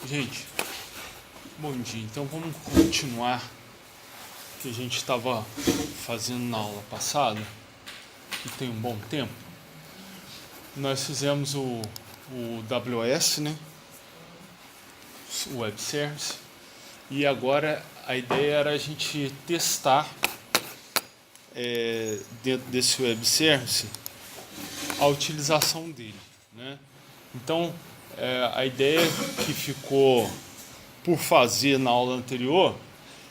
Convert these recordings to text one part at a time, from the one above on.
Gente, bom dia. Então vamos continuar o que a gente estava fazendo na aula passada, que tem um bom tempo. Nós fizemos o WS, né? O Web Service. E agora a ideia era a gente testar dentro desse Web Service a utilização dele, né? Então, a ideia que ficou por fazer na aula anterior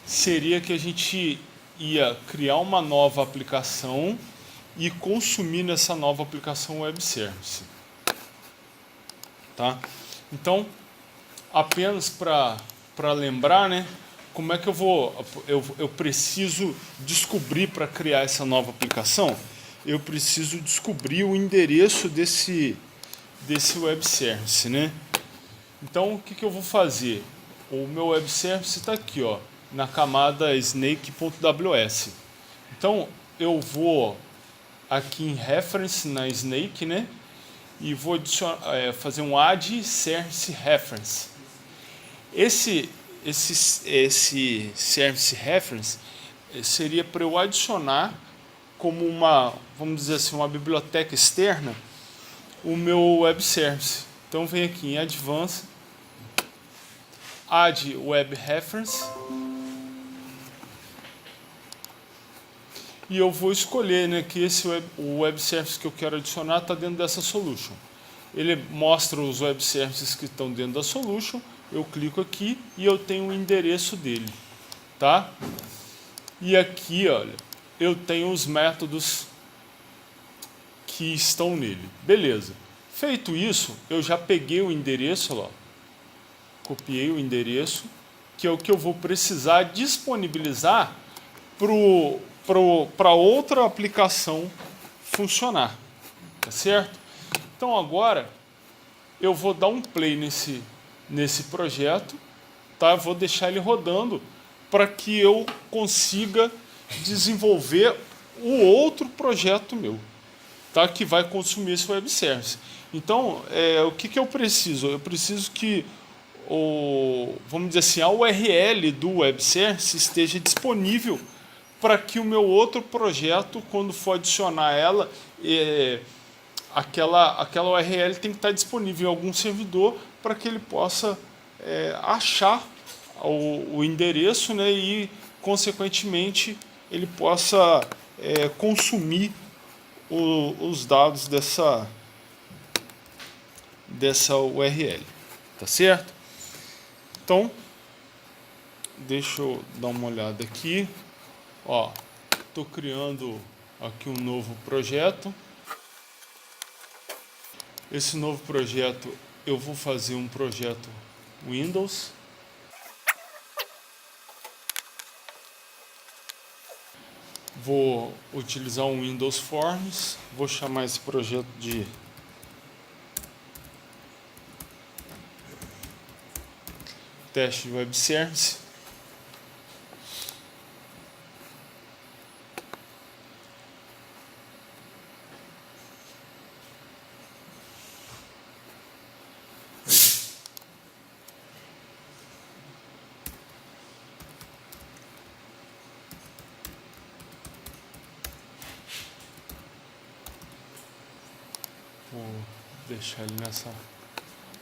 seria que a gente ia criar uma nova aplicação e consumir nessa nova aplicação Web Service. Tá? Então, apenas para lembrar, né, como é que eu preciso descobrir para criar essa nova aplicação? Eu preciso descobrir o endereço desse Web Service, né? Então, o que eu vou fazer? O meu Web Service está aqui, ó, na camada snake.ws. Então, eu vou aqui em Reference, na Snake, né? E vou fazer um add service reference. Esse service reference seria para eu adicionar como uma, vamos dizer assim, uma biblioteca externa o meu Web Service. Então vem aqui em Advanced, Add Web Reference, e eu vou escolher, né, que o Web Service que eu quero adicionar está dentro dessa solution. Ele mostra os Web Services que estão dentro da solution, eu clico aqui e eu tenho o endereço dele, tá? E aqui, olha, eu tenho os métodos que estão nele. Beleza. Feito isso, eu já peguei o endereço, ó, copiei o endereço, que é o que eu vou precisar disponibilizar para outra aplicação funcionar. Tá certo? Então agora eu vou dar um play nesse projeto, tá? Vou deixar ele rodando para que eu consiga desenvolver o outro projeto meu, tá? Que vai consumir esse Web Service. Então, o que eu preciso? Eu preciso que vamos dizer assim, a URL do Web Service esteja disponível para que o meu outro projeto, quando for adicionar ela, aquela URL tem que estar disponível em algum servidor para que ele possa achar o endereço, né, e, consequentemente, ele possa consumir os dados dessa URL. Tá certo? Então, deixa eu dar uma olhada aqui. Ó, estou criando aqui um novo projeto. Esse novo projeto, eu vou fazer um projeto Windows. Vou utilizar um Windows Forms. Vou chamar esse projeto de teste de Web Service.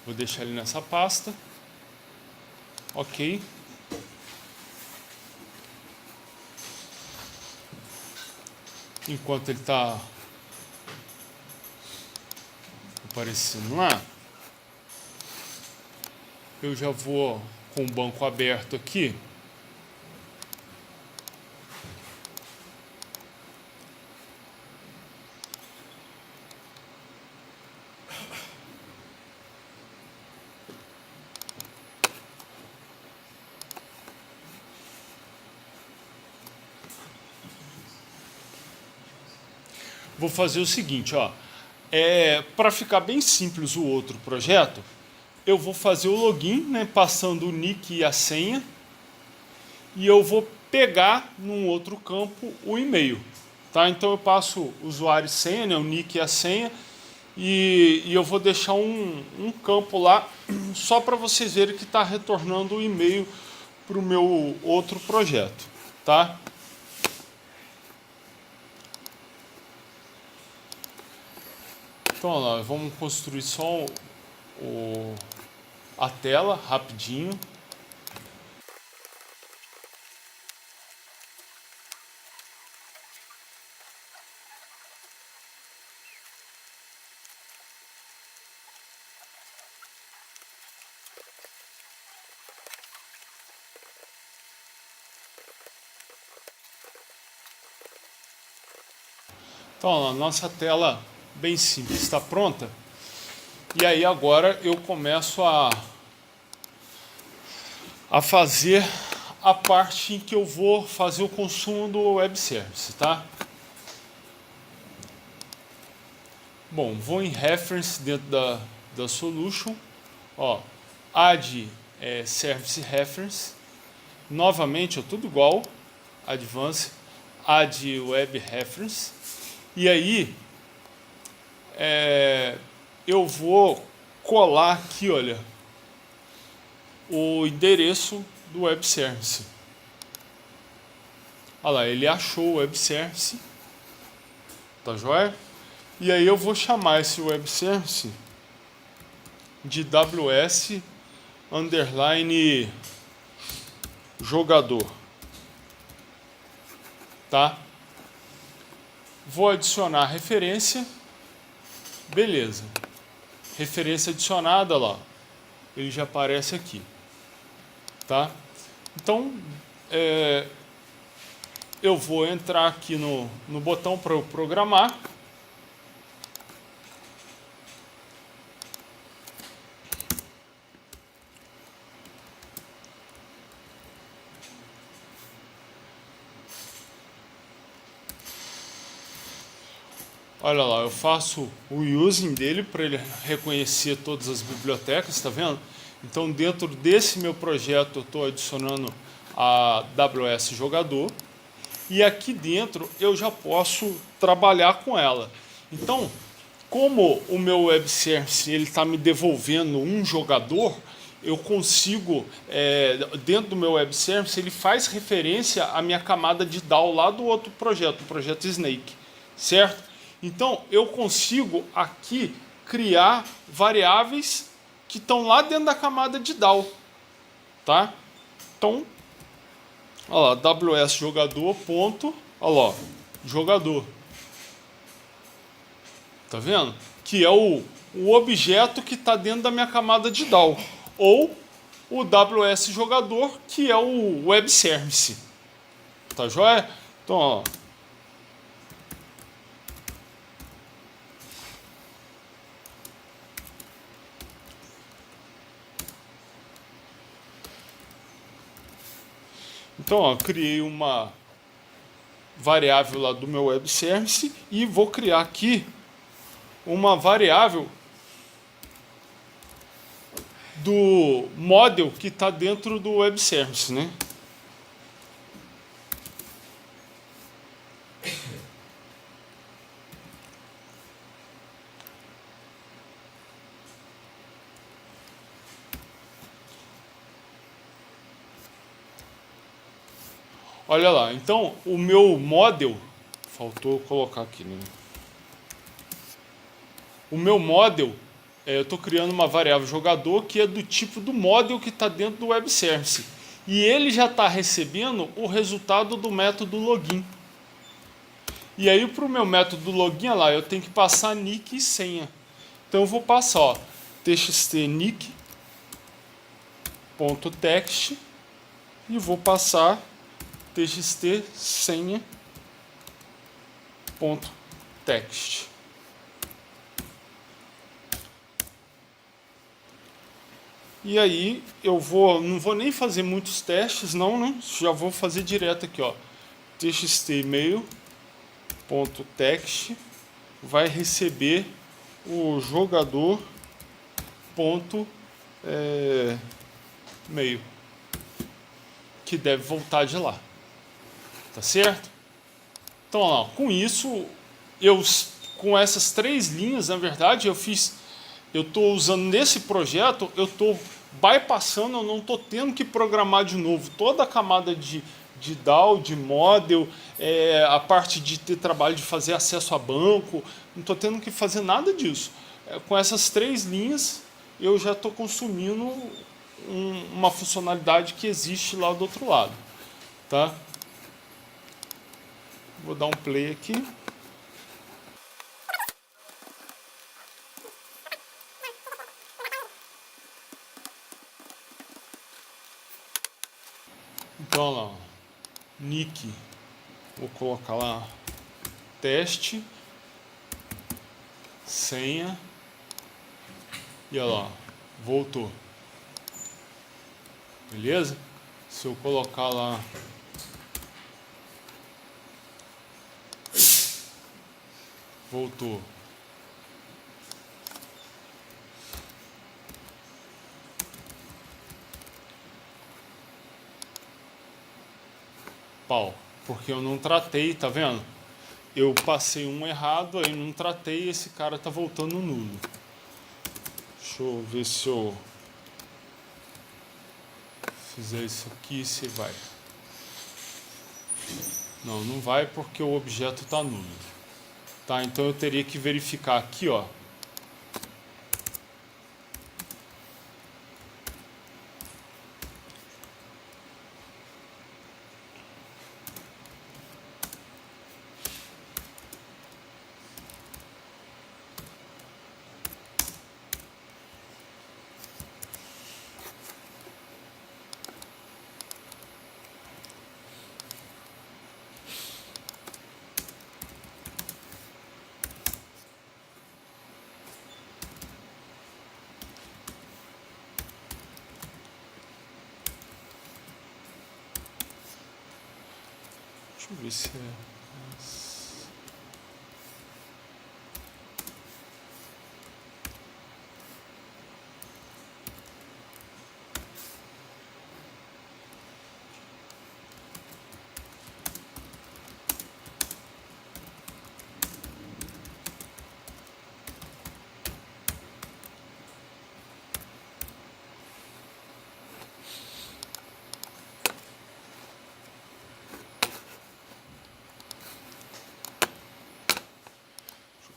Vou deixar ele nessa pasta. Ok. Enquanto ele está aparecendo lá, eu já vou com o banco aberto aqui. Vou fazer o seguinte, ó, para ficar bem simples o outro projeto, eu vou fazer o login, né, passando o nick e a senha, e eu vou pegar num outro campo o e-mail, tá? Então eu passo usuário e senha, né, o nick e a senha, e eu vou deixar um campo lá só para vocês verem que está retornando o e-mail para o meu outro projeto, tá? Então, olha lá, vamos construir só a tela rapidinho. Então, a nossa tela bem simples está pronta. E aí agora eu começo a fazer a parte em que eu vou fazer o consumo do web service, tá? Bom, vou em reference dentro da solution, ó, add service reference, novamente, ó, tudo igual, advanced, add web reference, e aí eu vou colar aqui, olha, o endereço do web service. Olha lá, ele achou o web service, tá joia? E aí eu vou chamar esse web service de WS underline jogador, tá? Vou adicionar referência, beleza. Referência adicionada lá, ele já aparece aqui, tá? Então, eu vou entrar aqui no botão para eu programar. Olha lá, eu faço o using dele para ele reconhecer todas as bibliotecas, tá vendo? Então, dentro desse meu projeto, eu estou adicionando a AWS Jogador. E aqui dentro, eu já posso trabalhar com ela. Então, como o meu web service está me devolvendo um jogador, eu consigo, dentro do meu web service, ele faz referência à minha camada de DAO lá do outro projeto, o projeto Snake, certo? Então, eu consigo aqui criar variáveis que estão lá dentro da camada de DAO, tá? Então, olha lá, WS jogador, ponto, olha lá, jogador. Tá vendo? Que é o objeto que está dentro da minha camada de DAO. Ou o WS jogador, que é o web service. Tá joia? Então, ó. Então, ó, criei uma variável lá do meu web service e vou criar aqui uma variável do model que está dentro do web service, né? Olha lá, então o meu model, faltou colocar aqui, né? O meu model, eu estou criando uma variável jogador que é do tipo do model que está dentro do web service. E ele já está recebendo o resultado do método login. E aí para o meu método login, olha lá, eu tenho que passar nick e senha. Então eu vou passar, ó, txt nick.text e vou passar txt senha.text. E aí eu não vou nem fazer muitos testes não, né? Já vou fazer direto aqui, ó. Txt e-mail.text vai receber o jogador mail, que deve voltar de lá, tá certo? Então, ó, com isso eu com essas 3 linhas, na verdade, eu estou usando nesse projeto, eu estou bypassando, eu não estou tendo que programar de novo toda a camada de DAO, de model, a parte de ter trabalho de fazer acesso a banco, não estou tendo que fazer nada disso. Com essas 3 linhas, eu já estou consumindo uma funcionalidade que existe lá do outro lado. Tá? Vou dar um play aqui. Então, olha lá, ó. Nick, vou colocar lá teste, senha, e olha lá, voltou. Beleza? Se eu colocar lá voltou. Pau, porque eu não tratei, tá vendo? Eu passei um errado, aí não tratei e esse cara tá voltando nulo. Deixa eu ver se eu fizer isso aqui, se vai. Não, não vai porque o objeto tá nulo. Tá, então eu teria que verificar aqui, ó. Deixa eu ver se é.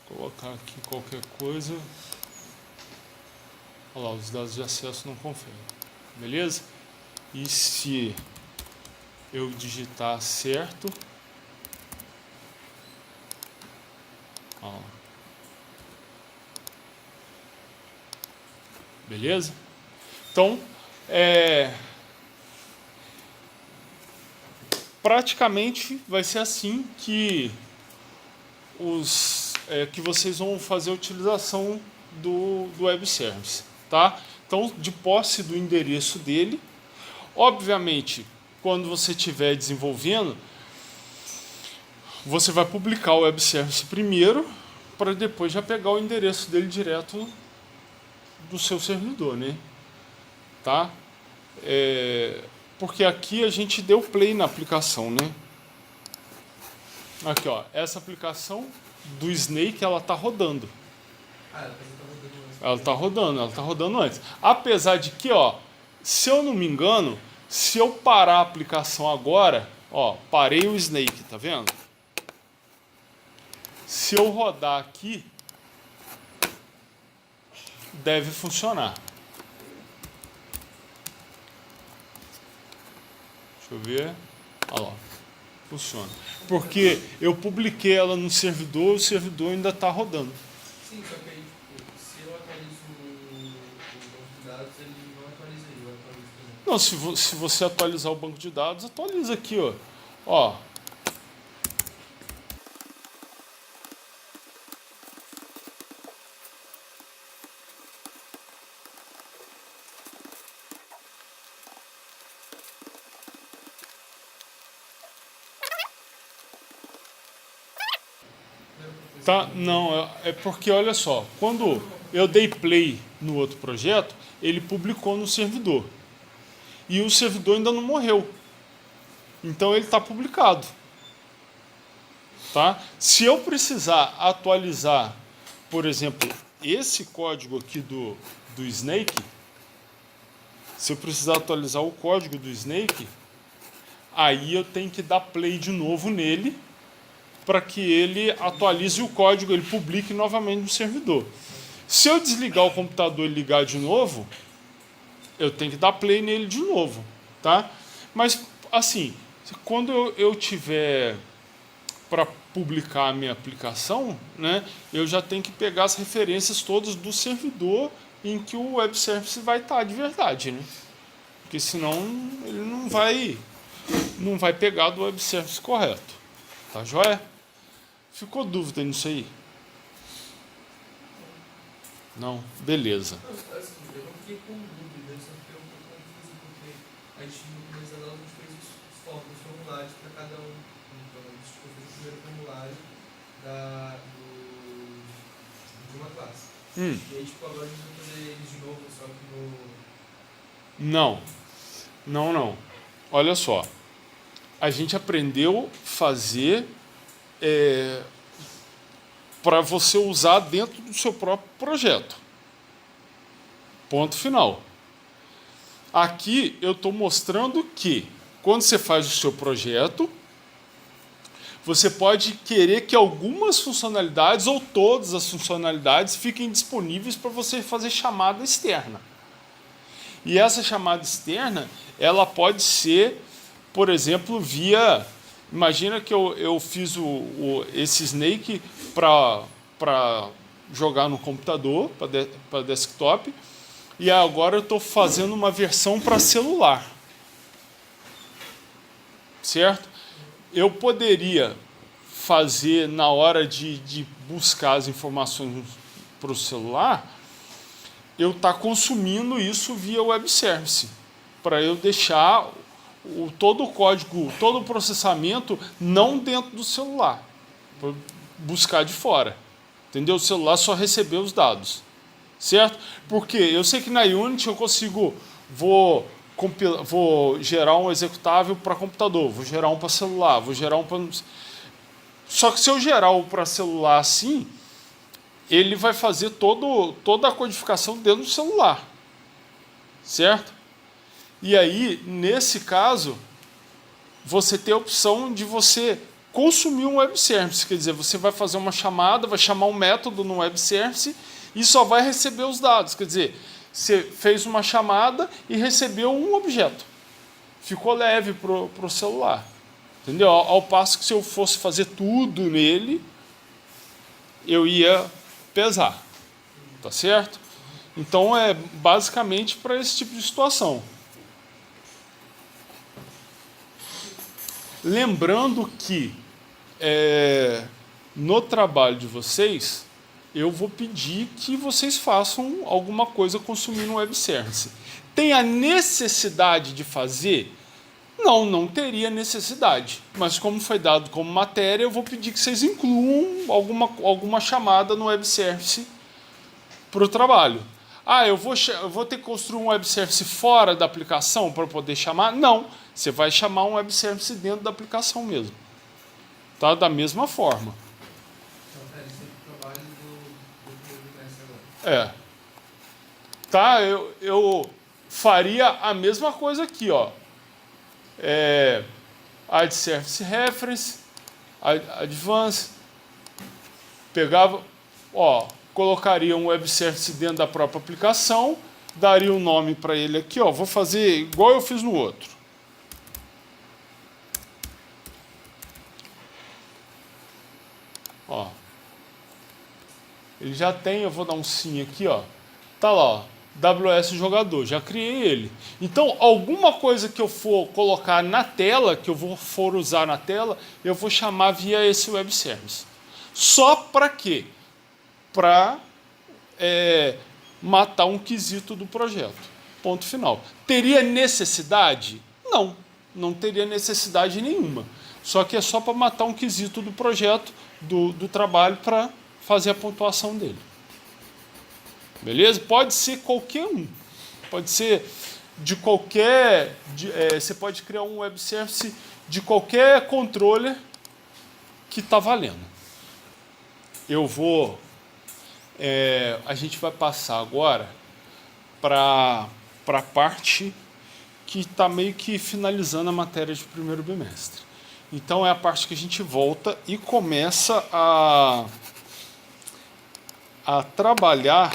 Colocar aqui qualquer coisa. Olha lá, os dados de acesso não conferem. Beleza? E se eu digitar certo, ó, beleza? Então, praticamente vai ser assim que que vocês vão fazer a utilização do web service, tá? Então, de posse do endereço dele, obviamente, quando você estiver desenvolvendo, você vai publicar o web service primeiro, para depois já pegar o endereço dele direto do seu servidor, né? Tá? Porque aqui a gente deu play na aplicação, né? Aqui, ó, essa aplicação do Snake, ela tá rodando. Ela tá rodando antes. Apesar de que, ó, se eu não me engano, se eu parar a aplicação agora, ó, parei o Snake, tá vendo? Se eu rodar aqui, deve funcionar. Deixa eu ver. Olha lá. Funciona. Porque eu publiquei ela no servidor, o servidor ainda está rodando. Sim, só que aí, tipo, se eu atualizo o banco de dados, ele não atualiza aí, eu atualizo também. Não, se você atualizar o banco de dados, atualiza aqui, ó. Ó. Tá, não, é porque olha só, quando eu dei play no outro projeto, ele publicou no servidor. E o servidor ainda não morreu. Então ele está publicado. Tá? Tá? Se eu precisar atualizar, por exemplo, esse código aqui do Snake, se eu precisar atualizar o código do Snake, aí eu tenho que dar play de novo nele para que ele atualize o código, ele publique novamente no servidor. Se eu desligar o computador e ligar de novo, eu tenho que dar play nele de novo, tá? Mas, assim, quando eu tiver para publicar a minha aplicação, né, eu já tenho que pegar as referências todas do servidor em que o web service vai estar de verdade, né? Porque senão ele não vai pegar do web service correto. Tá joia? Ficou dúvida nisso aí? Não? Beleza. Assim, eu não fiquei com dúvida, eu só fiquei um pouco confuso porque a gente no começo da aula a gente fez os formulários para cada um. Então, a gente fez o primeiro formulário de uma classe. E aí, tipo, agora a gente vai fazer eles de novo, só que no. Não. Olha só. A gente aprendeu a fazer para você usar dentro do seu próprio projeto. Ponto final. Aqui eu estou mostrando que quando você faz o seu projeto, você pode querer que algumas funcionalidades ou todas as funcionalidades fiquem disponíveis para você fazer chamada externa. E essa chamada externa, ela pode ser, por exemplo, via... Imagina que eu fiz esse Snake para jogar no computador, para desktop, e agora eu estou fazendo uma versão para celular. Certo? Eu poderia fazer, na hora de buscar as informações para o celular, eu estar consumindo isso via web service, para eu deixar todo o código, todo o processamento não dentro do celular, para buscar de fora. Entendeu? O celular só recebeu os dados. Certo? Porque eu sei que na Unity eu consigo, vou gerar um executável para computador, vou gerar um para celular, vou gerar um para... Só que se eu gerar um para celular assim, ele vai fazer toda a codificação dentro do celular. Certo? E aí, nesse caso, você tem a opção de você consumir um web service. Quer dizer, você vai fazer uma chamada, vai chamar um método no web service e só vai receber os dados. Quer dizer, você fez uma chamada e recebeu um objeto. Ficou leve para o celular. Entendeu? Ao passo que se eu fosse fazer tudo nele, eu ia pesar. Tá certo? Então é basicamente para esse tipo de situação. Lembrando que no trabalho de vocês, eu vou pedir que vocês façam alguma coisa consumindo um web service. Tem a necessidade de fazer? Não teria necessidade. Mas como foi dado como matéria, eu vou pedir que vocês incluam alguma chamada no web service para o trabalho. Eu vou ter que construir um web service fora da aplicação para poder chamar? Não. Você vai chamar um web service dentro da aplicação mesmo. Tá? Da mesma forma. Então, esse é o trabalho do mestre agora. Tá? Eu faria a mesma coisa aqui, ó. Add Service Reference, Advanced, pegava, colocaria um web service dentro da própria aplicação, daria um nome para ele aqui, vou fazer igual eu fiz no outro. Ele já tem, eu vou dar um sim aqui, tá lá, WS jogador, já criei ele. Então, alguma coisa que eu for colocar na tela, que eu for usar na tela, eu vou chamar via esse web service. Só para quê? Para matar um quesito do projeto. Ponto final. Teria necessidade? Não teria necessidade nenhuma. Só que é só para matar um quesito do projeto, do trabalho, para fazer a pontuação dele. Beleza? Pode ser qualquer um. Pode ser de qualquer... você pode criar um web service de qualquer controller que está valendo. A gente vai passar agora para a parte que está meio que finalizando a matéria de primeiro bimestre. Então é a parte que a gente volta e começa a trabalhar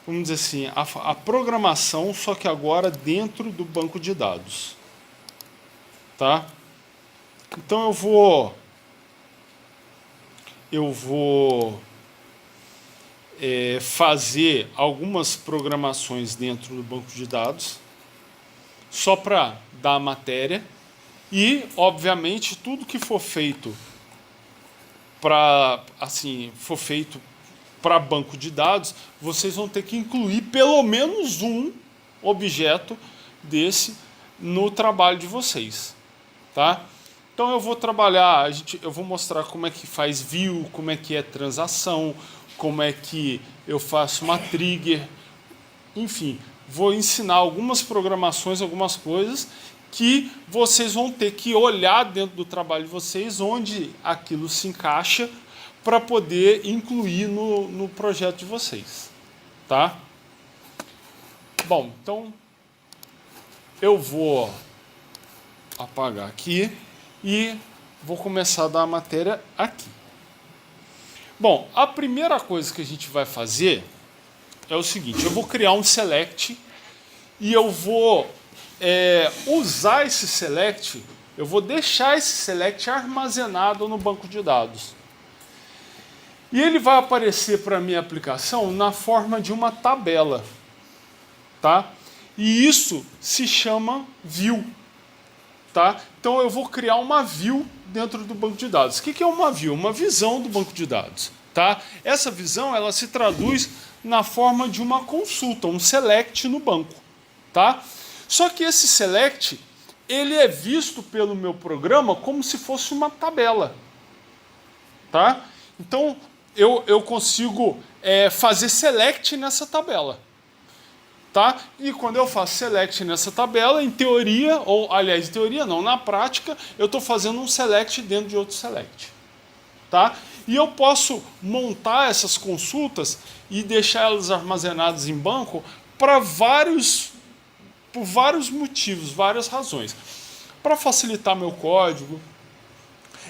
vamos dizer assim, a programação, só que agora dentro do banco de dados. Tá? Então eu vou fazer algumas programações dentro do banco de dados, só para dar a matéria, e, obviamente, tudo que for feito para banco de dados, vocês vão ter que incluir pelo menos um objeto desse no trabalho de vocês, tá? Então eu vou trabalhar, eu vou mostrar como é que faz view, como é que é transação, como é que eu faço uma trigger, enfim, vou ensinar algumas programações, algumas coisas que vocês vão ter que olhar dentro do trabalho de vocês onde aquilo se encaixa para poder incluir no projeto de vocês, tá? Bom, então eu vou apagar aqui e vou começar a dar a matéria aqui. Bom, a primeira coisa que a gente vai fazer é o seguinte, eu vou criar um select e eu vou usar esse select, eu vou deixar esse select armazenado no banco de dados. E ele vai aparecer para a minha aplicação na forma de uma tabela, tá? E isso se chama view, tá? Então eu vou criar uma view dentro do banco de dados. O que é uma view? Uma visão do banco de dados, tá? Essa visão ela se traduz na forma de uma consulta, um select no banco, tá? Só que esse select ele é visto pelo meu programa como se fosse uma tabela, tá? Então eu consigo fazer select nessa tabela. Tá? E quando eu faço select nessa tabela, em teoria, ou aliás, em teoria não, na prática, eu estou fazendo um select dentro de outro select. Tá? E eu posso montar essas consultas e deixar elas armazenadas em banco por vários motivos, várias razões. Para facilitar meu código,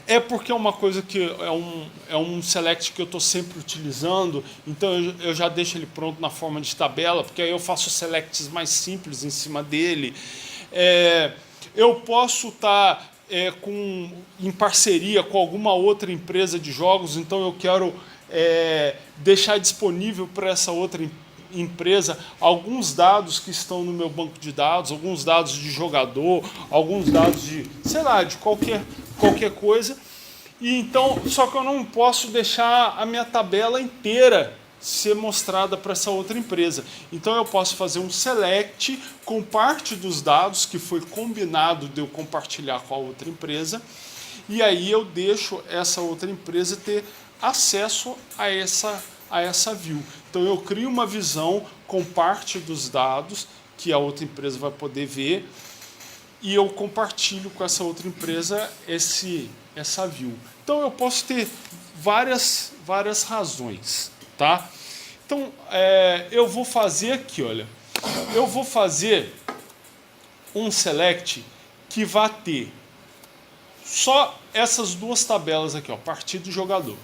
é porque é uma coisa que é um select que eu estou sempre utilizando, então eu já deixo ele pronto na forma de tabela, porque aí eu faço selects mais simples em cima dele. Eu posso estar em parceria com alguma outra empresa de jogos, então eu quero deixar disponível para essa outra empresa alguns dados que estão no meu banco de dados, alguns dados de jogador, alguns dados de, sei lá, de qualquer coisa. E então, só que eu não posso deixar a minha tabela inteira ser mostrada para essa outra empresa. Então eu posso fazer um select com parte dos dados que foi combinado de eu compartilhar com a outra empresa, e aí eu deixo essa outra empresa ter acesso a essa view. Então eu crio uma visão com parte dos dados que a outra empresa vai poder ver, e eu compartilho com essa outra empresa essa view. Então eu posso ter várias razões, tá? Então eu vou fazer aqui, olha, eu vou fazer um select que vai ter só essas duas tabelas aqui, ó, partido e jogador.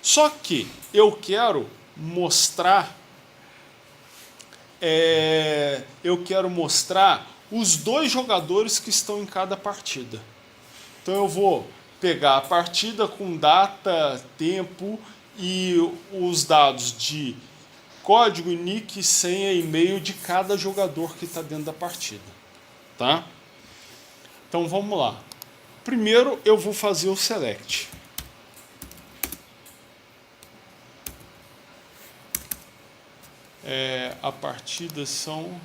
Só que eu quero mostrar os dois jogadores que estão em cada partida. Então eu vou pegar a partida com data, tempo e os dados de código, nick, senha e e-mail de cada jogador que está dentro da partida. Tá? Então vamos lá. Primeiro eu vou fazer o select. A partida são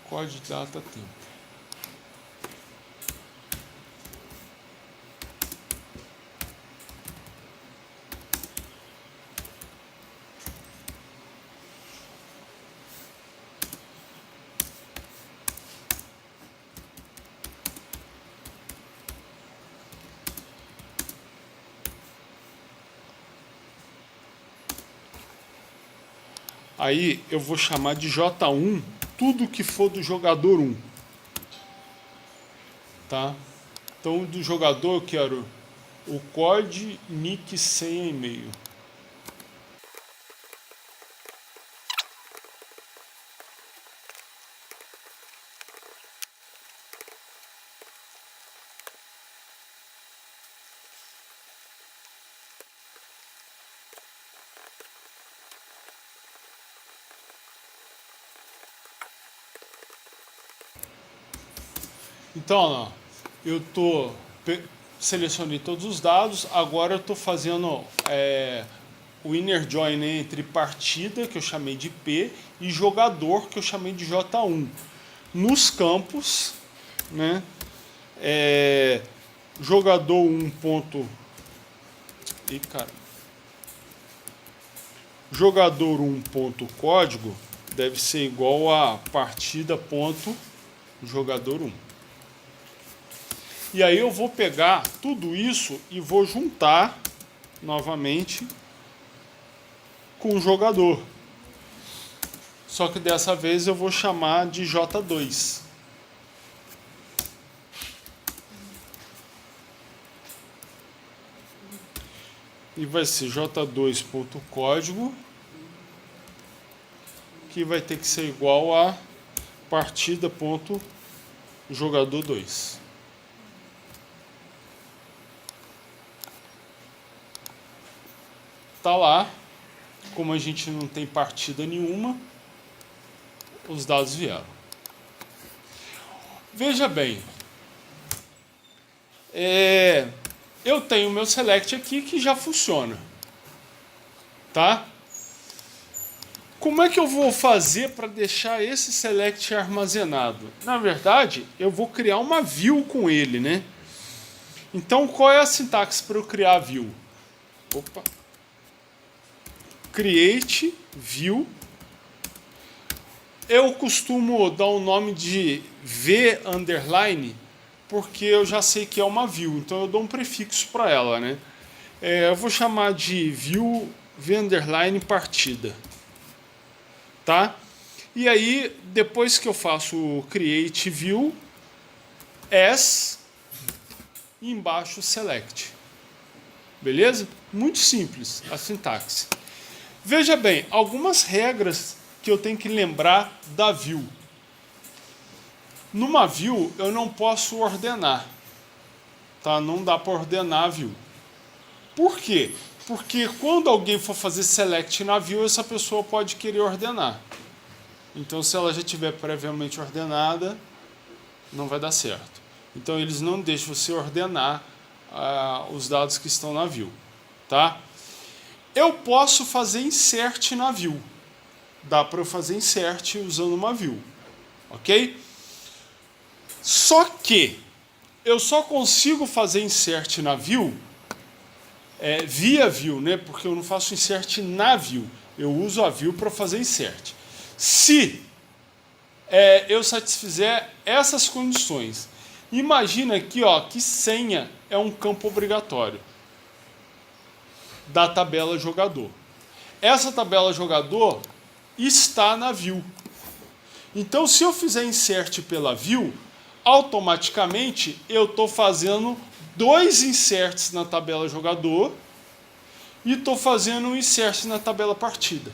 código, data, tempo. Aí eu vou chamar de J1 tudo que for do jogador 1. Tá? Então, do jogador eu quero o COD, nick, senha e e-mail. Então, ó, eu selecionei todos os dados, agora eu estou fazendo o inner join entre partida, que eu chamei de P, e jogador, que eu chamei de J1. Nos campos, né, jogador 1 ponto... Ih, cara. Jogador 1 ponto código deve ser igual a partida ponto jogador 1. E aí eu vou pegar tudo isso e vou juntar novamente com o jogador. Só que dessa vez eu vou chamar de J2. E vai ser J2.código, que vai ter que ser igual a partida.jogador2. Tá lá, como a gente não tem partida nenhuma, os dados vieram. Veja bem, eu tenho meu select aqui que já funciona, tá? Como é que eu vou fazer para deixar esse select armazenado? Na verdade, eu vou criar uma view com ele, né? Então, qual é a sintaxe para eu criar a view? Opa! Create view. Eu costumo dar o nome de v underline, porque eu já sei que é uma view, então eu dou um prefixo para ela, né? Eu vou chamar de view v underline partida, tá? E aí, depois que eu faço o create view, as, e embaixo select. Beleza? Muito simples a sintaxe. Veja bem, algumas regras que eu tenho que lembrar da view. Numa view eu não posso ordenar, tá? Não dá para ordenar a view. Por quê? Porque quando alguém for fazer select na view, essa pessoa pode querer ordenar. Então, se ela já tiver previamente ordenada, não vai dar certo. Então, eles não deixam você ordenar os dados que estão na view, tá? Eu posso fazer insert na view. Dá para eu fazer insert usando uma view, ok? Só que eu só consigo fazer insert na view via view, né? Porque eu não faço insert na view. Eu uso a view para fazer insert. Se eu satisfizer essas condições. Imagina aqui, ó, que senha é um campo obrigatório da tabela jogador. Essa tabela jogador está na view. Então, se eu fizer insert pela view, automaticamente eu estou fazendo 2 inserts na tabela jogador e estou fazendo um insert na tabela partida.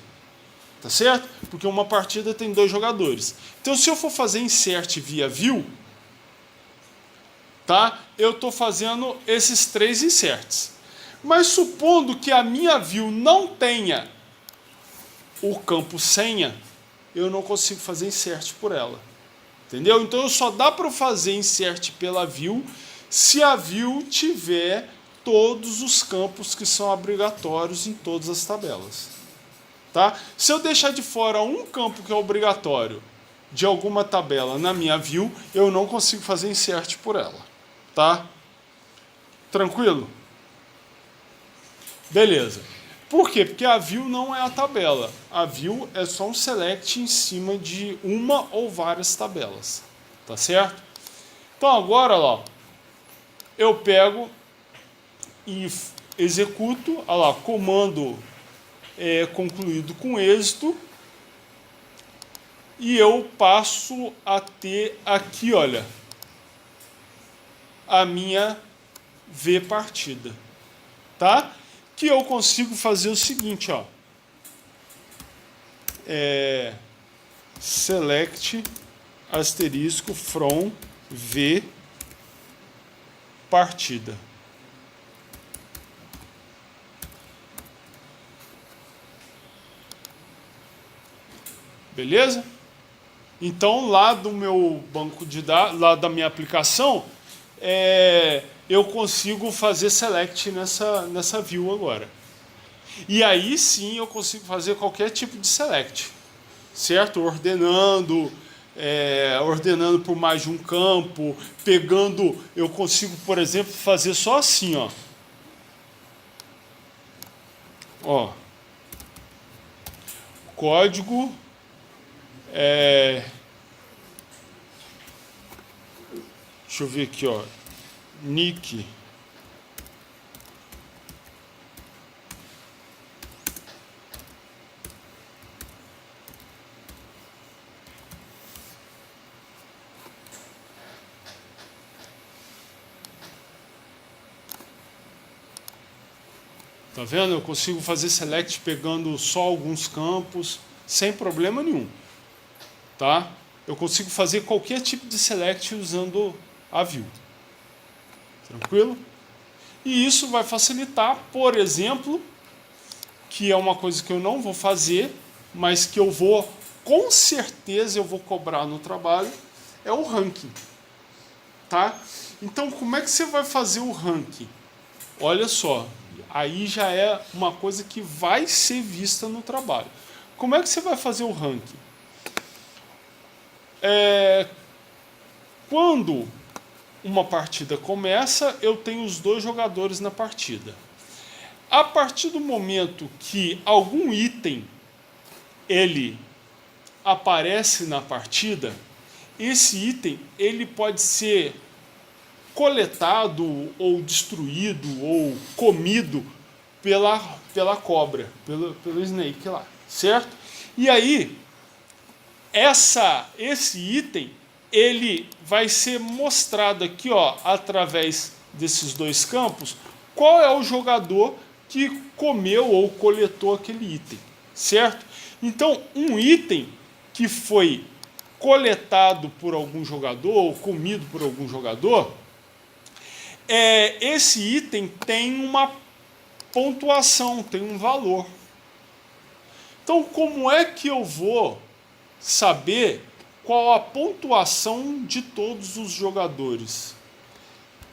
Tá certo? Porque uma partida tem 2 jogadores. Então, se eu for fazer insert via view, tá? Eu estou fazendo esses 3 inserts. Mas supondo que a minha view não tenha o campo senha, eu não consigo fazer insert por ela. Entendeu? Então só dá para fazer insert pela view se a view tiver todos os campos que são obrigatórios em todas as tabelas. Tá? Se eu deixar de fora um campo que é obrigatório de alguma tabela na minha view, eu não consigo fazer insert por ela. Tá? Tranquilo? Beleza. Por quê? Porque a view não é a tabela. A view é só um select em cima de uma ou várias tabelas. Tá certo? Então agora, ó, eu pego e executo, ó lá, comando concluído com êxito, e eu passo a ter aqui, olha, a minha V partida, tá? Que eu consigo fazer o seguinte, ó, select asterisco from V partida. Beleza? Então, lá do meu banco de dados, lá da minha aplicação, eu consigo fazer select nessa view agora. E aí sim eu consigo fazer qualquer tipo de select, certo? Ordenando por mais de um campo, pegando, eu consigo, por exemplo, fazer só assim, ó. Ó, código, deixa eu ver aqui, ó, nick. Tá vendo? Eu consigo fazer select pegando só alguns campos, sem problema nenhum. Tá? Eu consigo fazer qualquer tipo de select usando a view. Tranquilo? E isso vai facilitar, por exemplo, que é uma coisa que eu não vou fazer, mas que eu vou, com certeza eu vou cobrar no trabalho, é o ranking. Tá? Então, como é que você vai fazer o ranking? Olha só, aí já é uma coisa que vai ser vista no trabalho. Como é que você vai fazer o ranking? Quando uma partida começa, eu tenho os dois jogadores na partida. A partir do momento que algum item ele aparece na partida, esse item ele pode ser coletado ou destruído ou comido pela cobra, pelo snake lá, certo? E aí, esse item ele vai ser mostrado aqui, ó, através desses dois campos, qual é o jogador que comeu ou coletou aquele item, certo? Então, um item que foi coletado por algum jogador ou comido por algum jogador, esse item tem uma pontuação, tem um valor. Então, como é que eu vou saber qual a pontuação de todos os jogadores?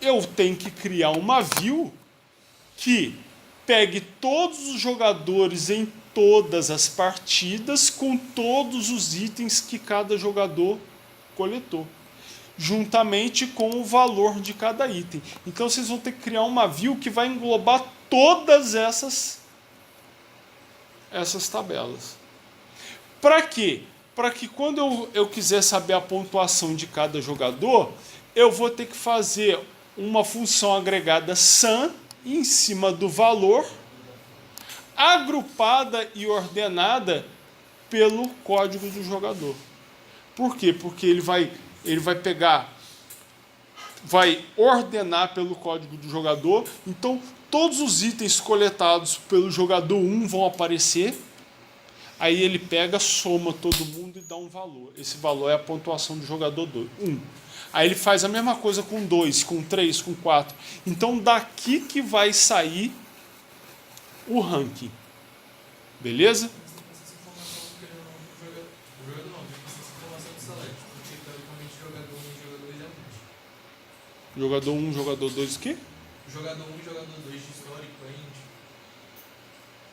Eu tenho que criar uma view que pegue todos os jogadores em todas as partidas com todos os itens que cada jogador coletou, juntamente com o valor de cada item. Então vocês vão ter que criar uma view que vai englobar todas essas tabelas. Para quê? Para que quando eu quiser saber a pontuação de cada jogador, eu vou ter que fazer uma função agregada sum em cima do valor, agrupada e ordenada pelo código do jogador. Por quê? Porque ele vai ordenar pelo código do jogador. Então, todos os itens coletados pelo jogador 1 vão aparecer. Aí ele pega, soma todo mundo e dá um valor. Esse valor é a pontuação do jogador 1. Aí ele faz a mesma coisa com 2, com 3, com 4. Então, daqui que vai sair o ranking. Beleza? Essa informação que o jogador não, tem que essa informação do select, porque teoricamente jogador 1 e jogador 2 é um. Jogador 1, jogador 2 o quê? Jogador 1 e jogador 2 de histórico ainda.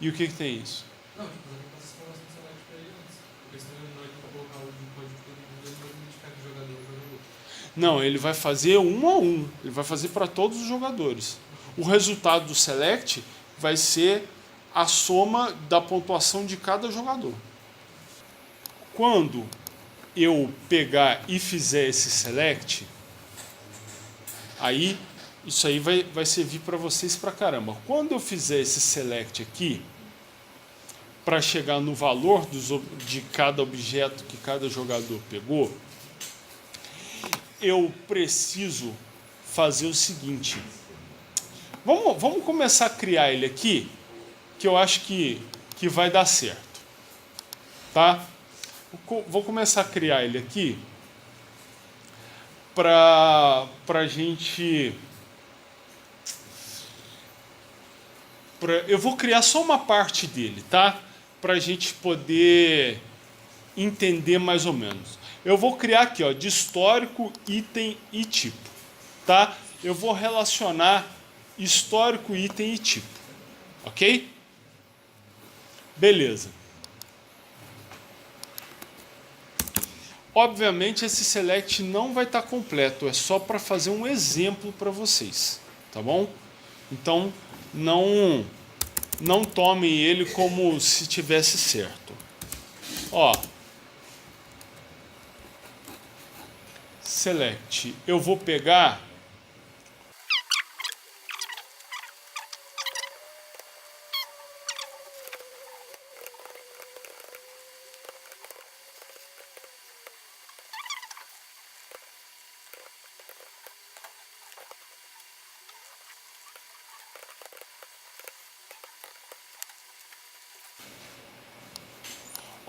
E o que tem isso? Não, tipo, eu não passo essa informação do select pra ele antes. Porque senão ele não vai ter que colocar o código de todo mundo, ele não vai identificar que jogador é o jogador. Não, ele vai fazer um a um. Ele vai fazer para todos os jogadores. O resultado do select vai ser a soma da pontuação de cada jogador. Quando eu pegar e fizer esse select, aí isso aí vai servir para vocês para caramba. Quando eu fizer esse select aqui, para chegar no valor de cada objeto que cada jogador pegou, eu preciso fazer o seguinte. Vamos começar a criar ele aqui, que eu acho que vai dar certo. Tá? Vou começar a criar ele aqui para a gente... eu vou criar só uma parte dele, tá? Para a gente poder entender mais ou menos. Eu vou criar aqui, ó, de histórico, item e tipo, tá? Eu vou relacionar histórico, item e tipo, ok? Beleza. Obviamente esse select não vai estar completo, é só para fazer um exemplo para vocês, tá bom? Então não tomem ele como se tivesse certo. Ó, select, eu vou pegar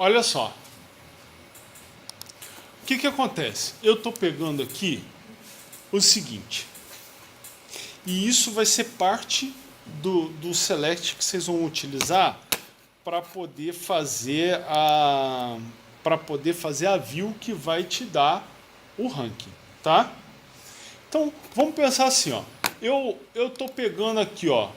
olha só. O que acontece? Eu estou pegando aqui o seguinte. E isso vai ser parte do select que vocês vão utilizar para poder fazer a view que vai te dar o ranking, tá? Então, vamos pensar assim, ó. Eu estou pegando aqui, ó,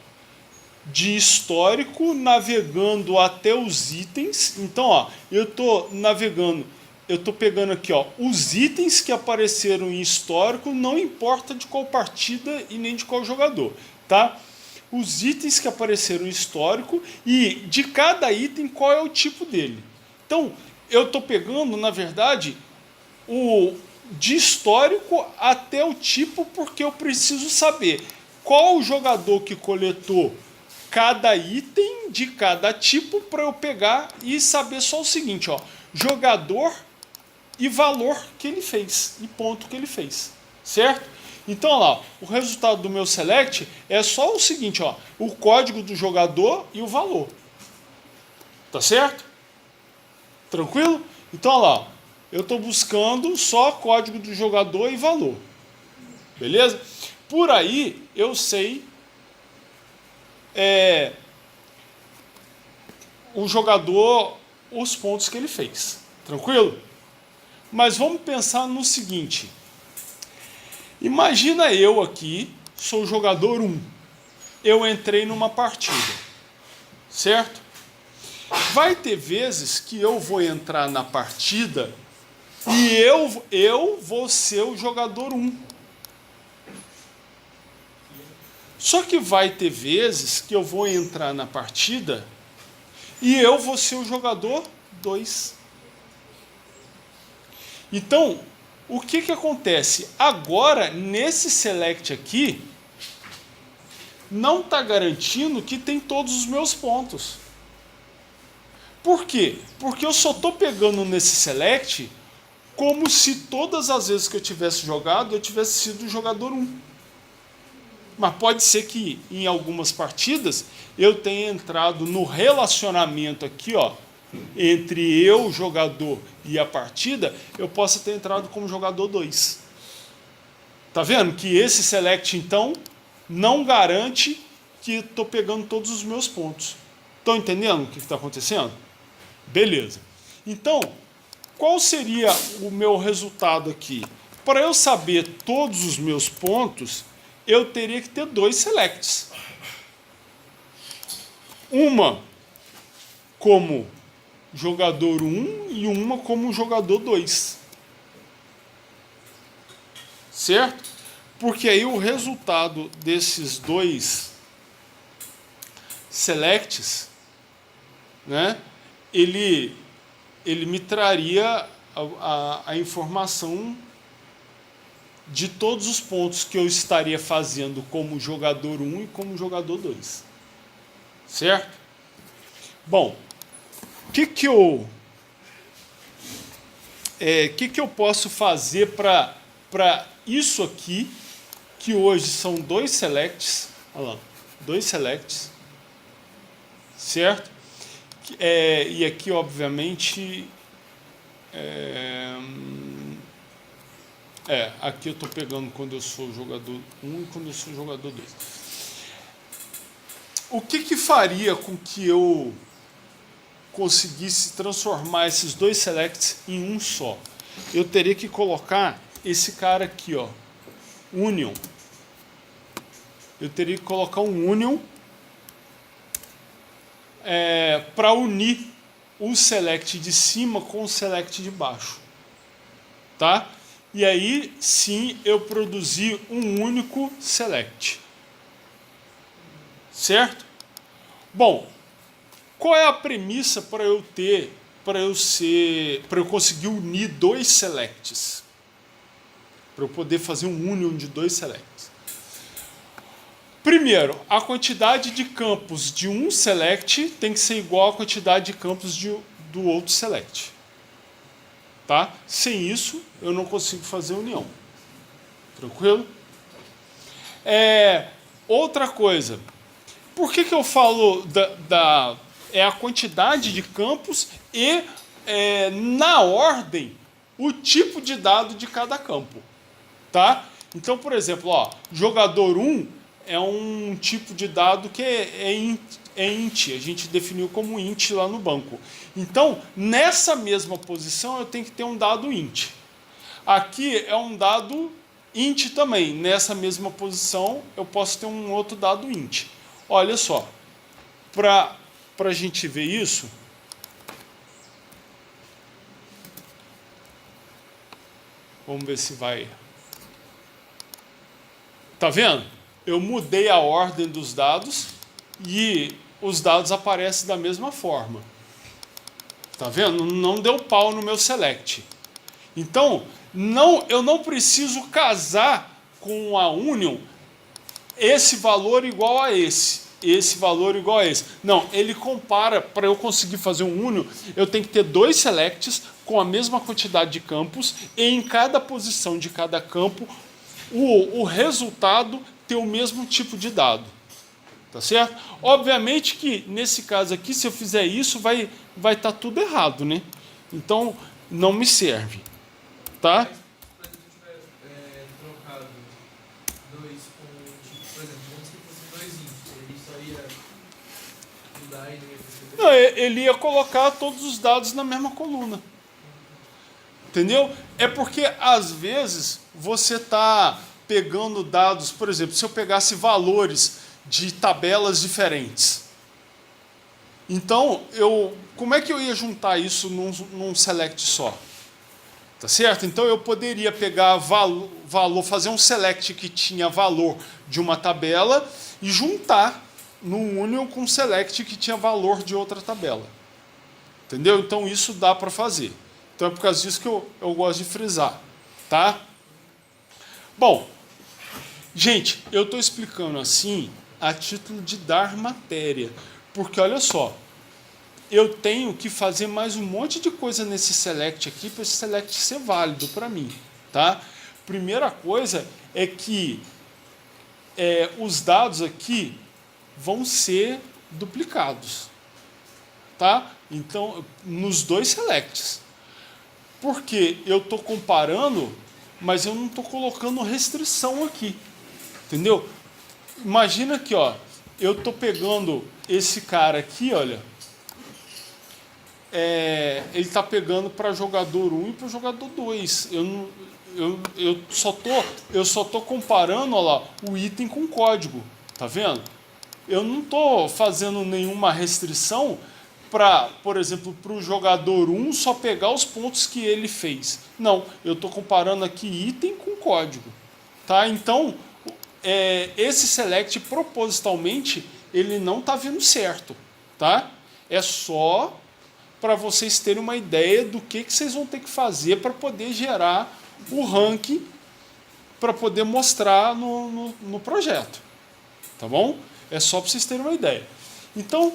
de histórico, navegando até os itens. Então, ó, eu estou navegando, eu estou pegando aqui, ó, os itens que apareceram em histórico, não importa de qual partida e nem de qual jogador, tá? Os itens que apareceram em histórico e de cada item qual é o tipo dele. Então, eu estou pegando, na verdade, o de histórico até o tipo, porque eu preciso saber qual o jogador que coletou cada item de cada tipo para eu pegar e saber só o seguinte, ó, jogador e valor que ele fez e ponto que ele fez, certo? Então lá, o resultado do meu select é só o seguinte, ó, o código do jogador e o valor, tá certo? Tranquilo? Então lá, eu estou buscando só código do jogador e valor, beleza? Por aí eu sei o jogador, os pontos que ele fez. Tranquilo? Mas vamos pensar no seguinte. Imagina eu aqui, sou o jogador 1. Eu entrei numa partida. Certo? Vai ter vezes que eu vou entrar na partida e eu vou ser o jogador 1. Só que vai ter vezes que eu vou entrar na partida e eu vou ser o jogador 2. Então, o que acontece? Agora, nesse select aqui, não está garantindo que tem todos os meus pontos. Por quê? Porque eu só estou pegando nesse select como se todas as vezes que eu tivesse jogado, eu tivesse sido o jogador 1. Mas pode ser que em algumas partidas eu tenha entrado no relacionamento aqui, ó, entre eu, o jogador, e a partida, eu possa ter entrado como jogador 2. Tá vendo? Que esse select, então, não garante que estou pegando todos os meus pontos. Estão entendendo o que está acontecendo? Beleza. Então, qual seria o meu resultado aqui? Para eu saber todos os meus pontos, eu teria que ter 2 selects. Uma como jogador 1 e uma como jogador 2. Certo? Porque aí o resultado desses 2 selects, né, ele me traria a informação de todos os pontos que eu estaria fazendo como jogador 1 e como jogador 2. Certo? Bom, que eu posso fazer para isso aqui, que hoje são dois selects, olha lá, dois selects, certo? E aqui, obviamente, aqui eu estou pegando quando eu sou jogador 1 e quando eu sou jogador 2. O que faria com que eu conseguisse transformar esses dois selects em um só? Eu teria que colocar esse cara aqui, ó, union. Eu teria que colocar um union para unir o select de cima com o select de baixo, tá? E aí sim eu produzi um único select, certo? Bom, qual é a premissa para eu conseguir unir dois selects? Para eu poder fazer um union de dois selects. Primeiro, a quantidade de campos de um select tem que ser igual à quantidade de campos do outro select. Tá? Sem isso, eu não consigo fazer união. Tranquilo? Outra coisa. Por que eu falo a quantidade de campos e, na ordem, o tipo de dado de cada campo. Tá? Então, por exemplo, ó, jogador 1 é um tipo de dado que é int, a gente definiu como int lá no banco. Então, nessa mesma posição, eu tenho que ter um dado int. Aqui é um dado int também. Nessa mesma posição, eu posso ter um outro dado int. Olha só, para a gente ver isso, vamos ver se vai... Tá vendo? Eu mudei a ordem dos dados e os dados aparecem da mesma forma. Tá vendo? Não deu pau no meu select. Então, eu não preciso casar com a union esse valor igual a esse valor igual a esse. Não, ele compara, para eu conseguir fazer um union, eu tenho que ter dois selects com a mesma quantidade de campos e em cada posição de cada campo o resultado ter o mesmo tipo de dado. Tá certo? Obviamente que, nesse caso aqui, se eu fizer isso, vai estar tudo errado, né? Então, não me serve. Tá? Mas, por exemplo, se eu tiver trocado dois com, por exemplo, vamos que fossem dois índices, ele só ia mudar e não ia perceber? Não, ele ia colocar todos os dados na mesma coluna. Entendeu? É porque, às vezes, você está pegando dados, por exemplo, se eu pegasse valores de tabelas diferentes. Então, como é que eu ia juntar isso num select só? Tá certo? Então, eu poderia pegar valor, fazer um select que tinha valor de uma tabela e juntar no union com um select que tinha valor de outra tabela. Entendeu? Então, isso dá para fazer. Então, é por causa disso que eu gosto de frisar. Tá? Bom, gente, eu estou explicando assim a título de dar matéria. Porque, olha só, eu tenho que fazer mais um monte de coisa nesse select aqui para esse select ser válido para mim. Tá? Primeira coisa é que os dados aqui vão ser duplicados. Tá? Então, nos dois selects. Porque eu estou comparando, mas eu não estou colocando restrição aqui. Entendeu? Imagina aqui, ó, eu estou pegando esse cara aqui, olha. Ele está pegando para jogador 1 e para jogador 2. Eu só tô comparando, ó lá, o item com o código. Tá vendo? Eu não estou fazendo nenhuma restrição para, por exemplo, para o jogador 1 só pegar os pontos que ele fez. Não, eu estou comparando aqui item com código. Tá? Então, esse select, propositalmente, ele não está vindo certo. Tá? É só para vocês terem uma ideia do que vocês vão ter que fazer para poder gerar o ranking, para poder mostrar no projeto. Tá bom? É só para vocês terem uma ideia. Então,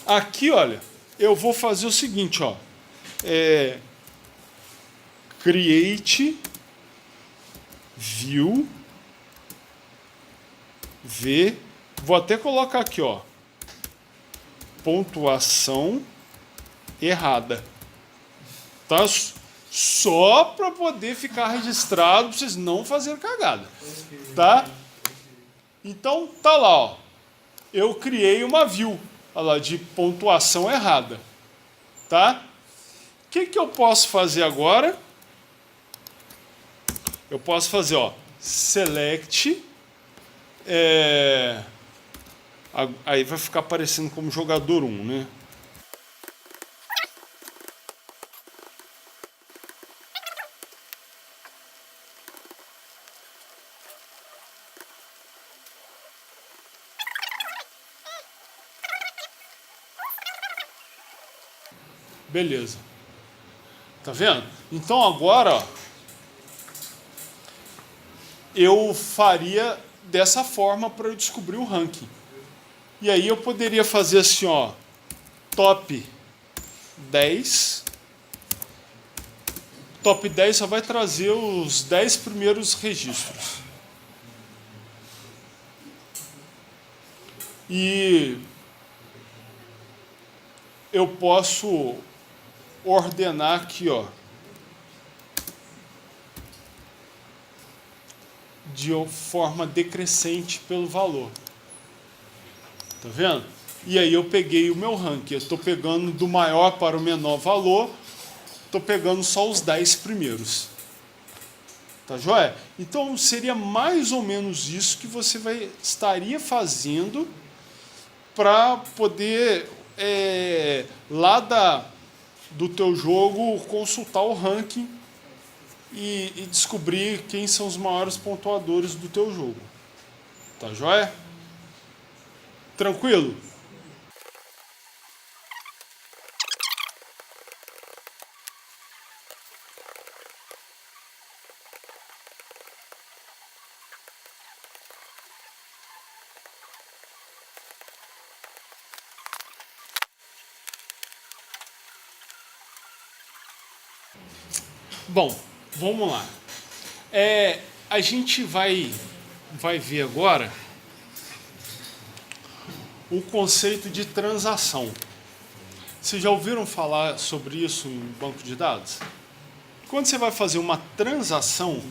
aqui, olha, eu vou fazer o seguinte, ó. Create view v, vou até colocar aqui, ó, pontuação errada, tá? Só para poder ficar registrado, para vocês não fazerem cagada, tá? Então tá lá, ó, eu criei uma view, olha lá, de pontuação errada, tá? O que eu posso fazer agora? Eu posso fazer, ó, select, aí vai ficar aparecendo como jogador 1, né? Beleza. Tá vendo? Então agora, ó, eu faria dessa forma para eu descobrir o ranking. E aí eu poderia fazer assim, ó, top 10. Top 10 só vai trazer os 10 primeiros registros. E eu posso ordenar aqui, ó, de forma decrescente pelo valor. Tá vendo? E aí eu peguei o meu ranking. Eu estou pegando do maior para o menor valor. Estou pegando só os 10 primeiros. Tá joia? Então seria mais ou menos isso que você estaria fazendo para poder lá do teu jogo consultar o ranking e descobrir quem são os maiores pontuadores do teu jogo. Tá joia? Tranquilo? Bom, vamos lá. A gente vai ver agora o conceito de transação. Vocês já ouviram falar sobre isso em banco de dados? Quando você vai fazer uma transação,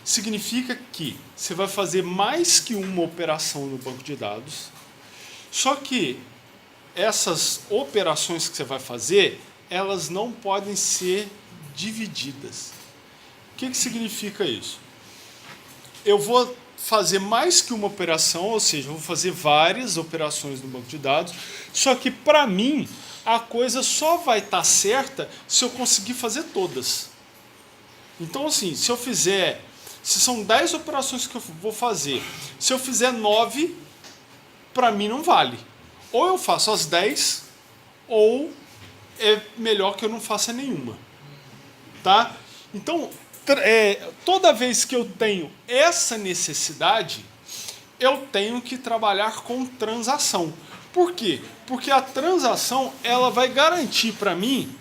significa que você vai fazer mais que uma operação no banco de dados, só que essas operações que você vai fazer, elas não podem ser divididas. O que significa isso? Eu vou fazer mais que uma operação, ou seja, eu vou fazer várias operações no banco de dados, só que para mim a coisa só vai estar certa se eu conseguir fazer todas. Então assim, se são 10 operações que eu vou fazer, se eu fizer 9, para mim não vale. Ou eu faço as 10, ou é melhor que eu não faça nenhuma. Tá? Então, toda vez que eu tenho essa necessidade, eu tenho que trabalhar com transação. Por quê? Porque a transação ela vai garantir para mim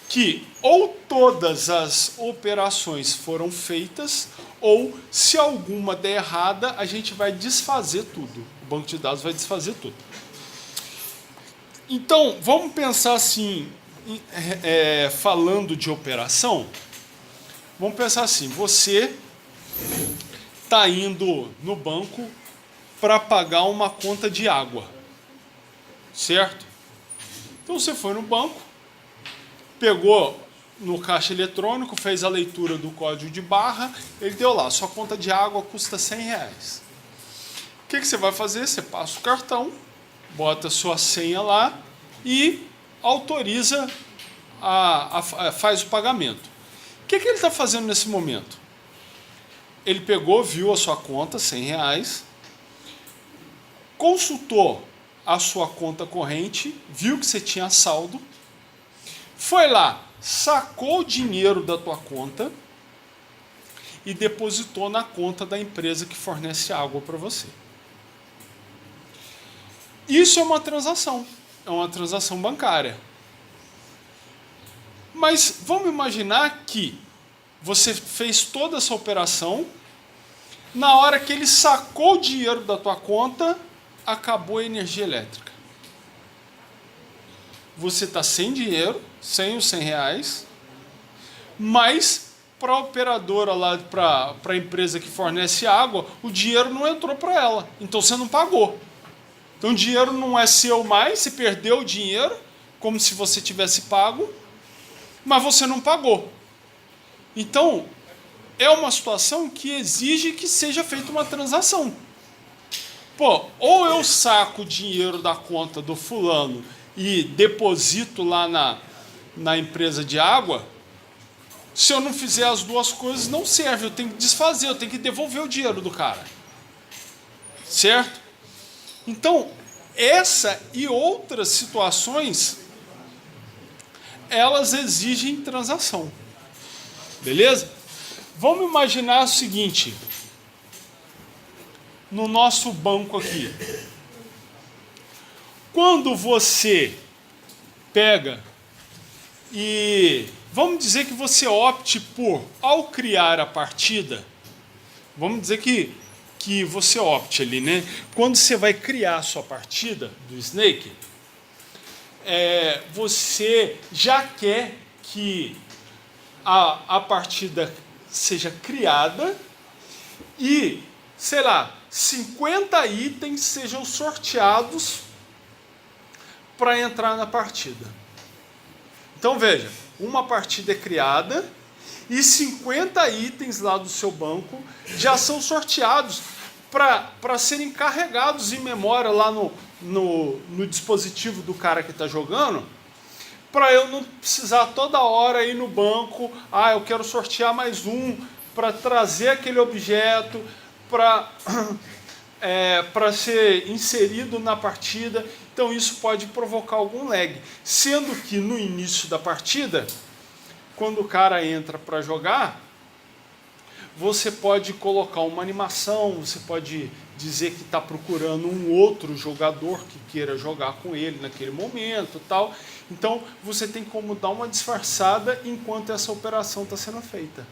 que ou todas as operações foram feitas, ou se alguma der errada, a gente vai desfazer tudo. O banco de dados vai desfazer tudo. Então, vamos pensar assim, falando de operação, vamos pensar assim, você está indo no banco para pagar uma conta de água, certo? Então você foi no banco, pegou no caixa eletrônico, fez a leitura do código de barra, ele deu lá, sua conta de água custa R$100. O que você vai fazer? Você passa o cartão, bota sua senha lá e autoriza, faz o pagamento. O que ele está fazendo nesse momento? Ele pegou, viu a sua conta, R$100, consultou a sua conta corrente, viu que você tinha saldo, foi lá, sacou o dinheiro da tua conta e depositou na conta da empresa que fornece água para você. Isso é uma transação. É uma transação bancária. Mas vamos imaginar que você fez toda essa operação, na hora que ele sacou o dinheiro da tua conta, acabou a energia elétrica. Você está sem dinheiro, sem os R$ 100, mas para a operadora lá, para a empresa que fornece água, o dinheiro não entrou para ela, então você não pagou. Então o dinheiro não é seu mais, você perdeu o dinheiro, como se você tivesse pago, mas você não pagou. Então, é uma situação que exige que seja feita uma transação. Pô, ou eu saco o dinheiro da conta do fulano e deposito lá na empresa de água. Se eu não fizer as duas coisas, não serve. Eu tenho que desfazer, eu tenho que devolver o dinheiro do cara. Certo? Então, essa e outras situações, elas exigem transação. Beleza? Vamos imaginar o seguinte. No nosso banco aqui. Quando você pega e vamos dizer que você opte por, ao criar a partida, vamos dizer que você opte ali, né? Quando você vai criar a sua partida do Snake, você já quer que a partida seja criada e, sei lá, 50 itens sejam sorteados para entrar na partida. Então veja, uma partida é criada e 50 itens lá do seu banco já são sorteados para serem carregados em memória lá no dispositivo do cara que está jogando, para eu não precisar toda hora ir no banco, eu quero sortear mais um, para trazer aquele objeto, para ser inserido na partida. Então isso pode provocar algum lag. Sendo que no início da partida, quando o cara entra para jogar, você pode colocar uma animação, você pode dizer que está procurando um outro jogador que queira jogar com ele naquele momento, tal. Então você tem como dar uma disfarçada enquanto essa operação está sendo feita.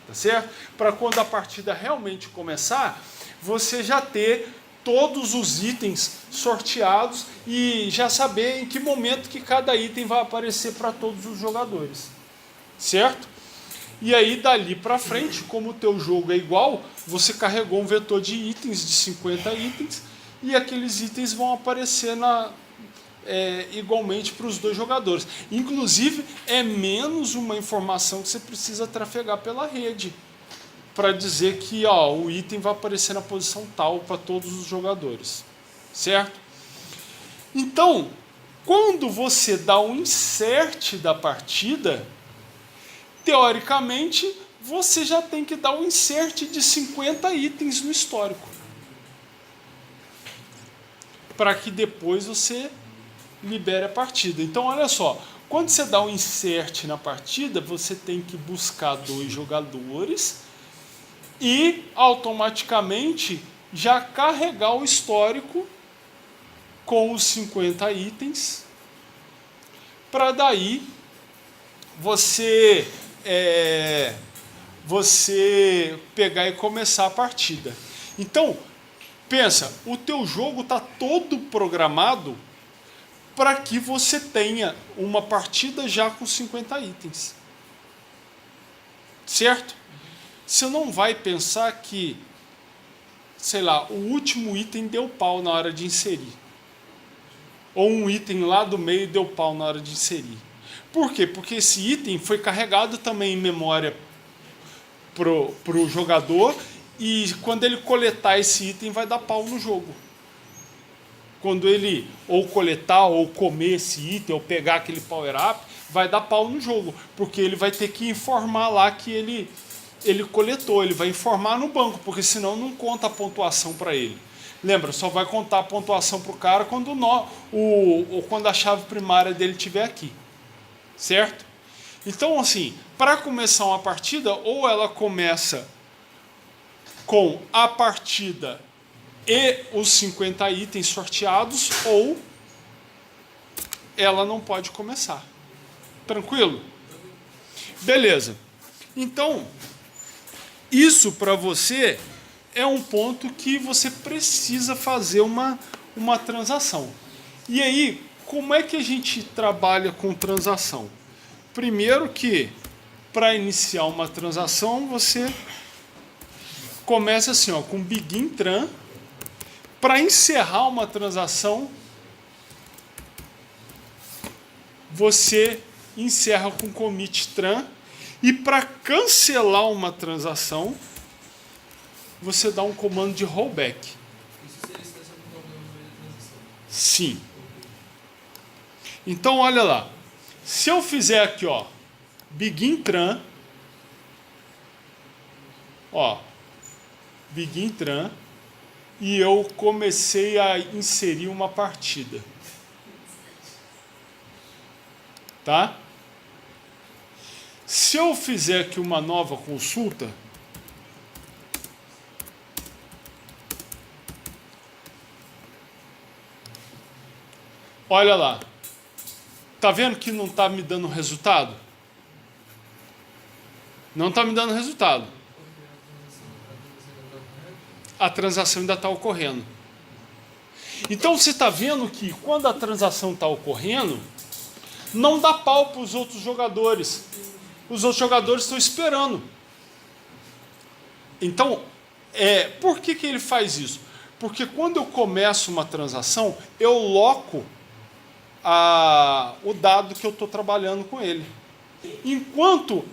Tá certo? Para quando a partida realmente começar, você já ter todos os itens sorteados e já saber em que momento que cada item vai aparecer para todos os jogadores. Certo? E aí, dali para frente, como o teu jogo é igual, você carregou um vetor de itens, de 50 itens, e aqueles itens vão aparecer igualmente para os dois jogadores. Inclusive, é menos uma informação que você precisa trafegar pela rede, para dizer que o item vai aparecer na posição tal para todos os jogadores. Certo? Então, quando você dá um insert da partida, teoricamente, você já tem que dar um insert de 50 itens no histórico. Para que depois você libere a partida. Então, olha só. Quando você dá um insert na partida, você tem que buscar 2 jogadores e, automaticamente, já carregar o histórico com os 50 itens. Para daí você pegar e começar a partida. Então, pensa, o teu jogo está todo programado para que você tenha uma partida já com 50 itens. Certo? Você não vai pensar que, sei lá, o último item deu pau na hora de inserir. Ou um item lá do meio deu pau na hora de inserir. Por quê? Porque esse item foi carregado também em memória pro jogador e quando ele coletar esse item vai dar pau no jogo. Quando ele ou coletar ou comer esse item ou pegar aquele power up, vai dar pau no jogo, porque ele vai ter que informar lá que ele coletou, ele vai informar no banco, porque senão não conta a pontuação para ele. Lembra, só vai contar a pontuação para o cara quando quando a chave primária dele estiver aqui. Certo? Então, assim, para começar uma partida, ou ela começa com a partida e os 50 itens sorteados, ou ela não pode começar. Tranquilo? Beleza. Então, isso para você é um ponto que você precisa fazer uma transação. E aí, como é que a gente trabalha com transação? Primeiro que, para iniciar uma transação, você começa assim, ó, com begin tran. Para encerrar uma transação, você encerra com commit tran. E para cancelar uma transação, você dá um comando de rollback. Isso seria situação de problema no meio da transição. Sim. Então, olha lá. Se eu fizer aqui, ó, begin tran, ó, begin tran, e eu comecei a inserir uma partida. Tá? Se eu fizer aqui uma nova consulta, olha lá. Tá vendo que não está me dando resultado? Não está me dando resultado. A transação ainda está ocorrendo. Então você está vendo que quando a transação está ocorrendo, não dá pau para os outros jogadores. Os outros jogadores estão esperando. Então, por que ele faz isso? Porque quando eu começo uma transação, eu loco o dado que eu estou trabalhando com ele. Enquanto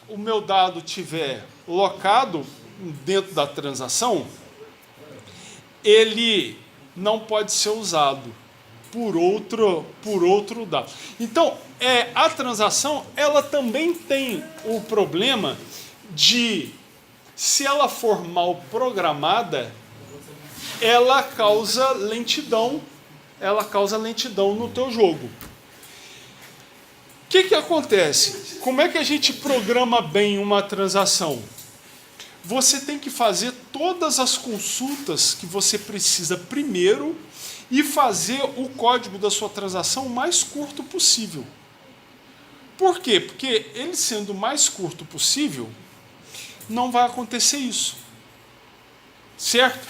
o meu dado estiver locado dentro da transação, ele não pode ser usado por outro dado. Então, a transação, ela também tem o problema de, se ela for mal programada, ela causa lentidão no teu jogo. O que acontece? Como é que a gente programa bem uma transação? Você tem que fazer todas as consultas que você precisa primeiro e fazer o código da sua transação o mais curto possível. Por quê? Porque ele sendo o mais curto possível, não vai acontecer isso. Certo?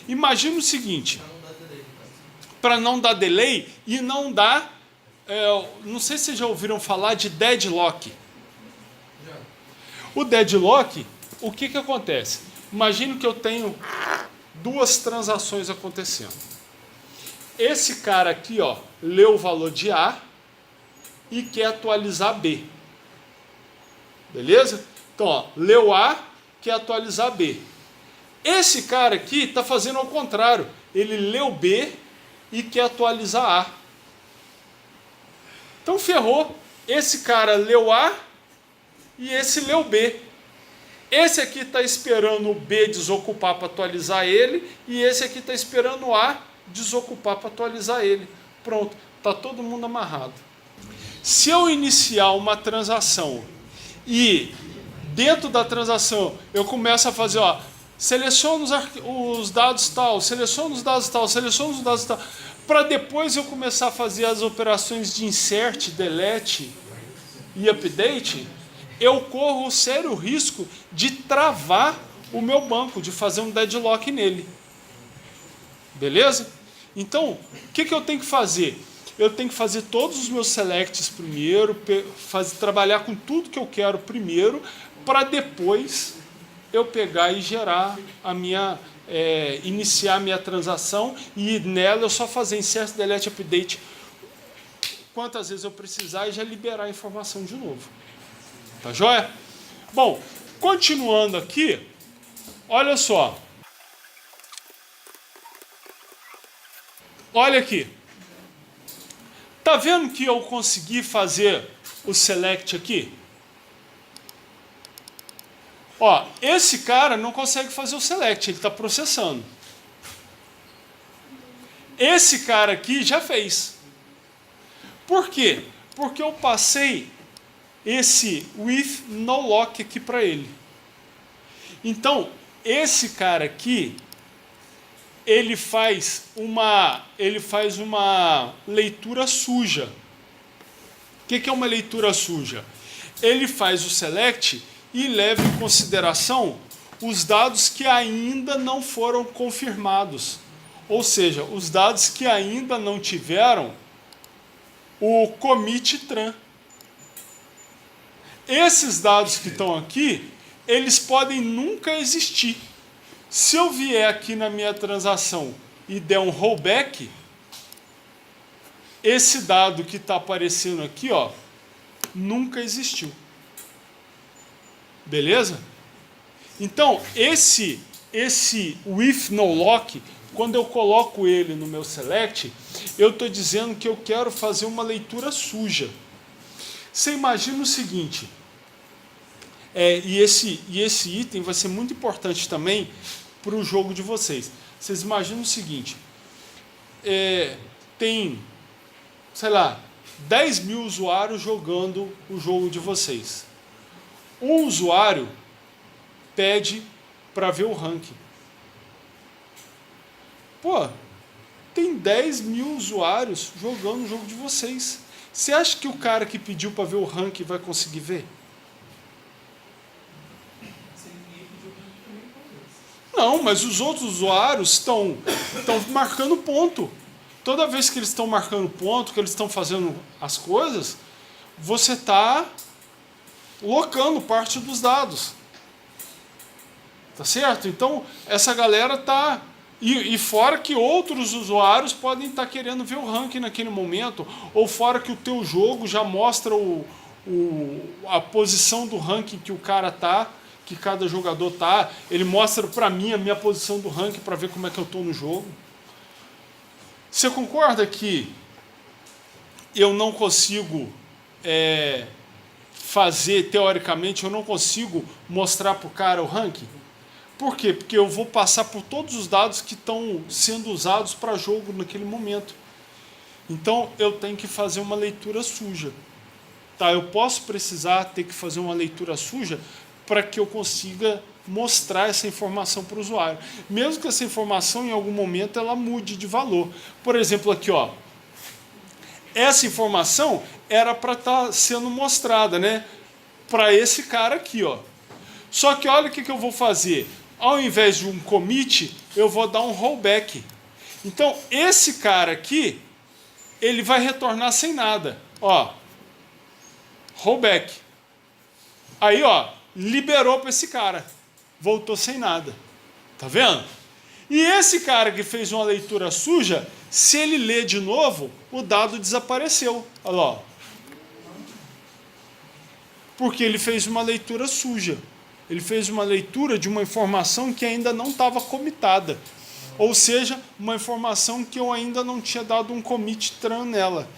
Imagina o seguinte, para não dar delay e não dar, não sei se vocês já ouviram falar de deadlock. O deadlock, o que acontece? Imagina que eu tenho duas transações acontecendo. Esse cara aqui, ó, leu o valor de A e quer atualizar B. Beleza? Então, ó, leu A, quer atualizar B. Esse cara aqui está fazendo ao contrário. Ele leu B e quer atualizar A. Então ferrou. Esse cara leu A e esse leu B. Esse aqui está esperando o B desocupar para atualizar ele, e esse aqui está esperando o A desocupar para atualizar ele. Pronto, está todo mundo amarrado. Se eu iniciar uma transação e dentro da transação eu começo a fazer, ó, seleciona os dados tal, seleciona os dados tal, seleciona os dados tal, para depois eu começar a fazer as operações de insert, delete e update, eu corro o sério risco de travar o meu banco, de fazer um deadlock nele. Beleza? Então, o que eu tenho que fazer? Eu tenho que fazer todos os meus selects primeiro, trabalhar com tudo que eu quero primeiro, para depois eu pegar e gerar a minha, iniciar a minha transação, e nela eu só fazer insert, delete, update quantas vezes eu precisar e já liberar a informação de novo. Tá joia? Bom, continuando aqui, olha só. Olha aqui. Tá vendo que eu consegui fazer o select aqui? Ó, esse cara não consegue fazer o select, ele está processando. Esse cara aqui já fez. Por quê? Porque eu passei esse with no lock aqui para ele. Então, esse cara aqui, ele faz uma leitura suja. O que é uma leitura suja? Ele faz o select e leva em consideração os dados que ainda não foram confirmados. Ou seja, os dados que ainda não tiveram o commit tran. Esses dados que estão aqui, eles podem nunca existir. Se eu vier aqui na minha transação e der um rollback, esse dado que está aparecendo aqui, ó, nunca existiu. Beleza? Então, esse with no lock, quando eu coloco ele no meu select, eu estou dizendo que eu quero fazer uma leitura suja. Você imagina o seguinte, e esse item vai ser muito importante também para o jogo de vocês. Vocês imaginam o seguinte, tem, sei lá, 10 mil usuários jogando o jogo de vocês. Um usuário pede para ver o ranking. Pô, tem 10 mil usuários jogando o jogo de vocês. Você acha que o cara que pediu para ver o ranking vai conseguir ver? Não, mas os outros usuários estão marcando ponto. Toda vez que eles estão marcando ponto, que eles estão fazendo as coisas, você está locando parte dos dados. Tá certo? Então, essa galera está... E fora que outros usuários podem estar querendo ver o ranking naquele momento, ou fora que o teu jogo já mostra a posição do ranking que o cara tá, que cada jogador tá, ele mostra para mim a minha posição do ranking para ver como é que eu estou no jogo. Você concorda que eu não consigo fazer, teoricamente, eu não consigo mostrar para o cara o ranking? Por quê? Porque eu vou passar por todos os dados que estão sendo usados para jogo naquele momento. Então, eu tenho que fazer uma leitura suja. Tá? Eu posso precisar ter que fazer uma leitura suja para que eu consiga mostrar essa informação para o usuário. Mesmo que essa informação, em algum momento, ela mude de valor. Por exemplo, aqui, ó, essa informação era para estar sendo mostrada, né, para esse cara aqui, ó. Só que olha o que eu vou fazer. Ao invés de um commit, eu vou dar um rollback. Então, esse cara aqui, ele vai retornar sem nada. Ó, rollback. Aí, ó, liberou para esse cara. Voltou sem nada. Tá vendo? E esse cara que fez uma leitura suja, se ele ler de novo, o dado desapareceu. Olha lá, ó. Porque ele fez uma leitura suja. Ele fez uma leitura de uma informação que ainda não estava commitada. Ou seja, uma informação que eu ainda não tinha dado um commit tran nela.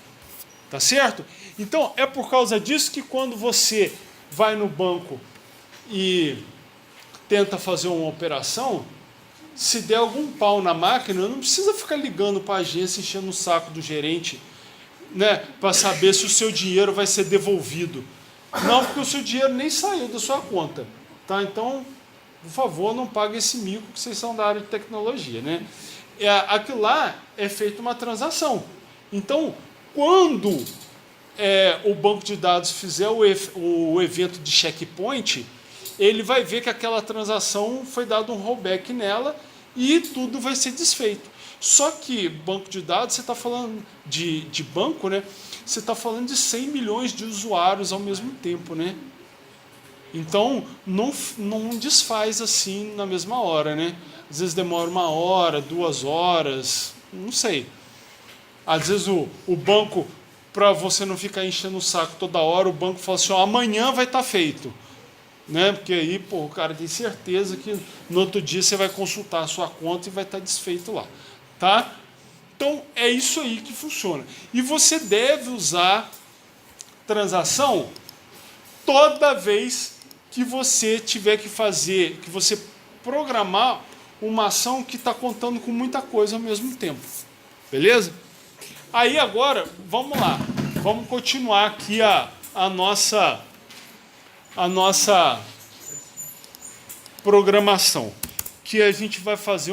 Tá certo? Então, é por causa disso que quando você vai no banco e tenta fazer uma operação, se der algum pau na máquina, não precisa ficar ligando para a agência, enchendo o saco do gerente, né, para saber se o seu dinheiro vai ser devolvido. Não, porque o seu dinheiro nem saiu da sua conta. Tá? Então, por favor, não pague esse mico que vocês são da área de tecnologia. Né? Aquilo lá é feita uma transação. Então, quando o banco de dados fizer o evento de checkpoint, ele vai ver que aquela transação foi dado um rollback nela e tudo vai ser desfeito. Só que banco de dados, você está falando de banco, né? Você está falando de 100 milhões de usuários ao mesmo tempo, né? Então, não desfaz assim na mesma hora, né? Às vezes demora 1 hora, 2 horas, não sei. Às vezes o banco, para você não ficar enchendo o saco toda hora, o banco fala assim, ó, amanhã vai estar feito. Né? Porque aí, pô, o cara tem certeza que no outro dia você vai consultar a sua conta e vai estar desfeito lá. Tá? Então, é isso aí que funciona. E você deve usar transação toda vez que você tiver que fazer, que você programar uma ação que está contando com muita coisa ao mesmo tempo. Beleza? Aí agora, vamos lá. Vamos continuar aqui a nossa programação. Que a gente vai fazer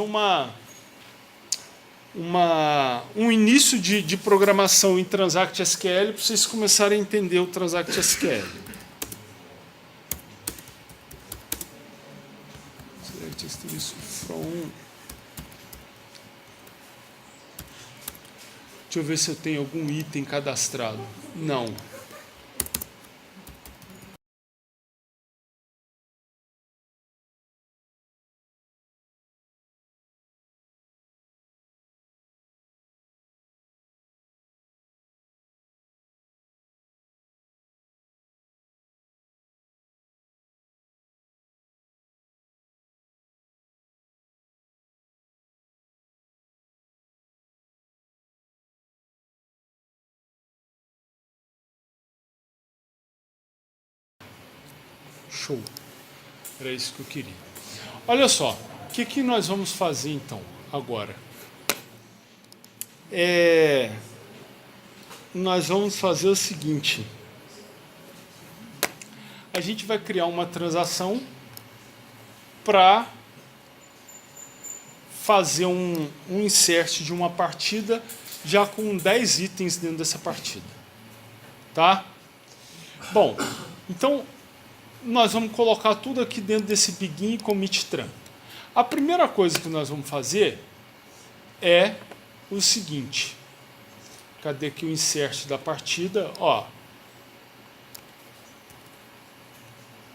um início de programação em Transact SQL para vocês começarem a entender o Transact SQL. Select isso from. Deixa eu ver se eu tenho algum item cadastrado. Não. Show. Era isso que eu queria. Olha só, o que nós vamos fazer então, agora? Nós vamos fazer o seguinte. A gente vai criar uma transação para fazer um insert de uma partida já com 10 itens dentro dessa partida. Tá? Bom, então nós vamos colocar tudo aqui dentro desse begin commit tran. A primeira coisa que nós vamos fazer é o seguinte. Cadê aqui o insert da partida? Ó.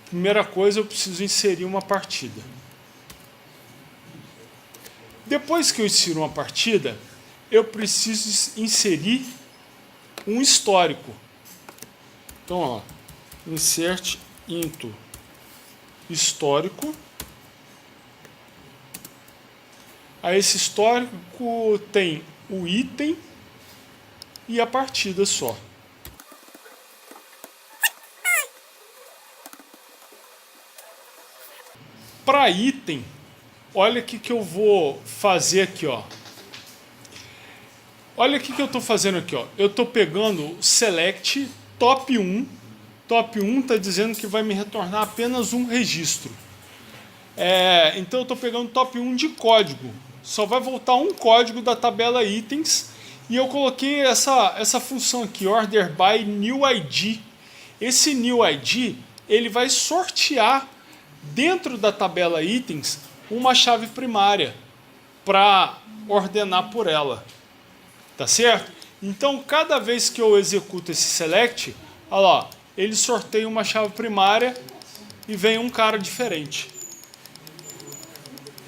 Primeira coisa, eu preciso inserir uma partida. Depois que eu insiro uma partida, eu preciso inserir um histórico. Então, ó, insert into histórico. Aí esse histórico tem o item e a partida só. Para item, olha o que eu vou fazer aqui, ó. Olha o que eu estou fazendo aqui, ó. Eu estou pegando select top 1. Top 1 está dizendo que vai me retornar apenas um registro. Então eu estou pegando top 1 de código. Só vai voltar um código da tabela itens. E eu coloquei essa função aqui, order by new ID. Esse new ID, ele vai sortear dentro da tabela itens uma chave primária para ordenar por ela. Tá certo? Então, cada vez que eu executo esse select, olha lá, ele sorteia uma chave primária e vem um cara diferente.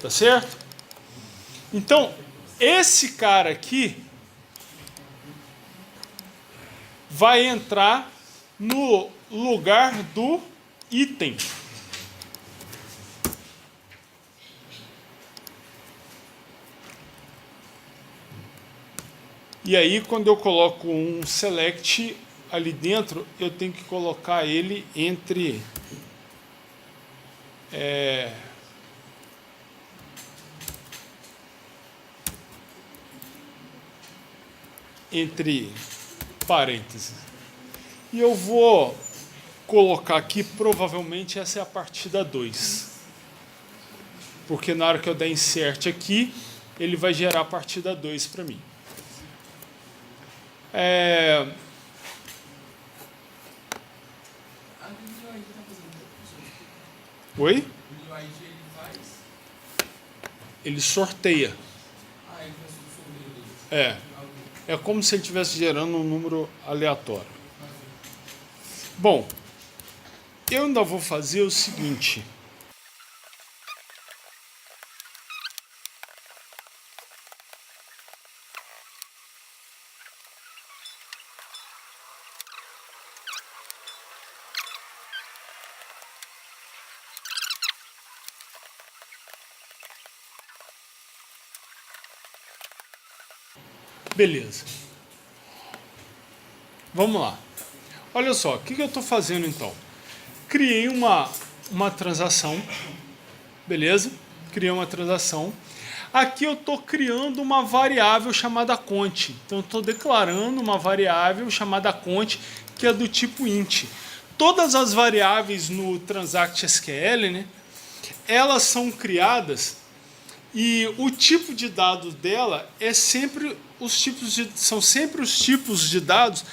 Tá certo? Então, esse cara aqui vai entrar no lugar do item. E aí, quando eu coloco um select ali dentro, eu tenho que colocar ele entre parênteses. E eu vou colocar aqui, provavelmente essa é a partida 2. Porque na hora que eu der insert aqui, ele vai gerar a partida 2 para mim. Oi? Ele sorteia. É como se ele estivesse gerando um número aleatório. Bom, eu ainda vou fazer o seguinte. Beleza. Vamos lá. Olha só, o que eu estou fazendo então? Criei uma transação. Beleza? Criei uma transação. Aqui eu estou criando uma variável chamada cont. Então eu estou declarando uma variável chamada cont, que é do tipo int. Todas as variáveis no Transact SQL, né, elas são criadas E o tipo de dados dela são sempre os tipos de dados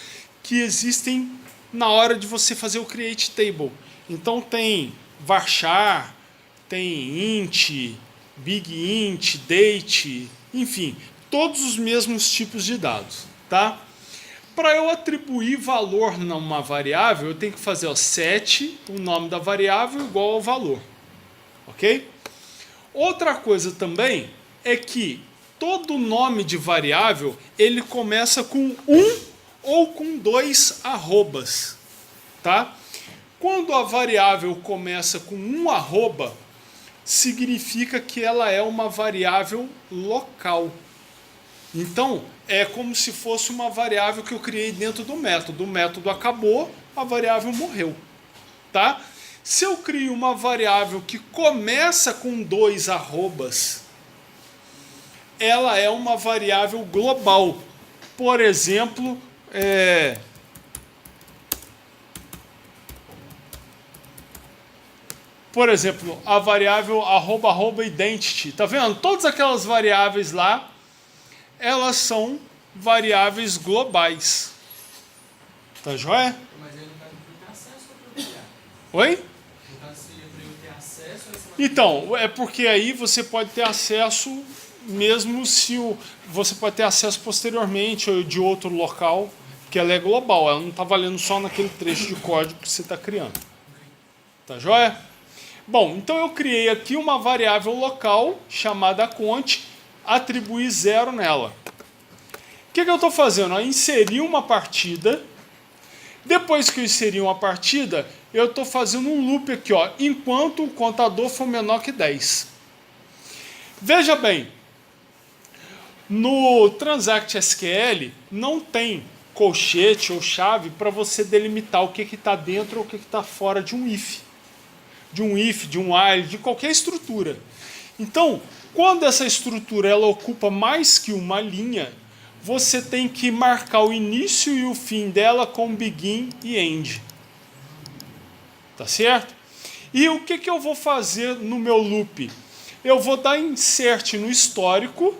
que existem na hora de você fazer o create table. Então tem varchar, tem int, big int, date, enfim, todos os mesmos tipos de dados, tá? Para eu atribuir valor numa variável, eu tenho que fazer set o nome da variável igual ao valor, ok? Outra coisa também é que todo nome de variável ele começa com um ou com dois arrobas, tá? Quando a variável começa com um arroba, significa que ela é uma variável local. Então, é como se fosse uma variável que eu criei dentro do método. O método acabou, a variável morreu, tá? Se eu crio uma variável que começa com dois arrobas, ela é uma variável global. Por exemplo, a variável @identity. Tá vendo? Todas aquelas variáveis lá, elas são variáveis globais. Tá joia? Mas aí no caso eu ter acesso ao proprietário. Oi? No caso seria para eu ter acesso a essa Então, é porque aí você pode ter acesso, mesmo se você pode ter acesso posteriormente ou de outro local, que ela é global, ela não está valendo só naquele trecho de código que você está criando. Tá joia? Bom, então eu criei aqui uma variável local chamada cont, atribuí 0 nela. O que eu estou fazendo? Eu inseri uma partida. Depois que eu inseri uma partida, eu estou fazendo um loop aqui, ó, enquanto o contador for menor que 10. Veja bem, no Transact SQL não tem colchete ou chave para você delimitar o que está dentro ou o que está fora de um if. De um if, de um while, de qualquer estrutura. Então, quando essa estrutura ela ocupa mais que uma linha, você tem que marcar o início e o fim dela com begin e end. Tá certo? E o que eu vou fazer no meu loop? Eu vou dar insert no histórico,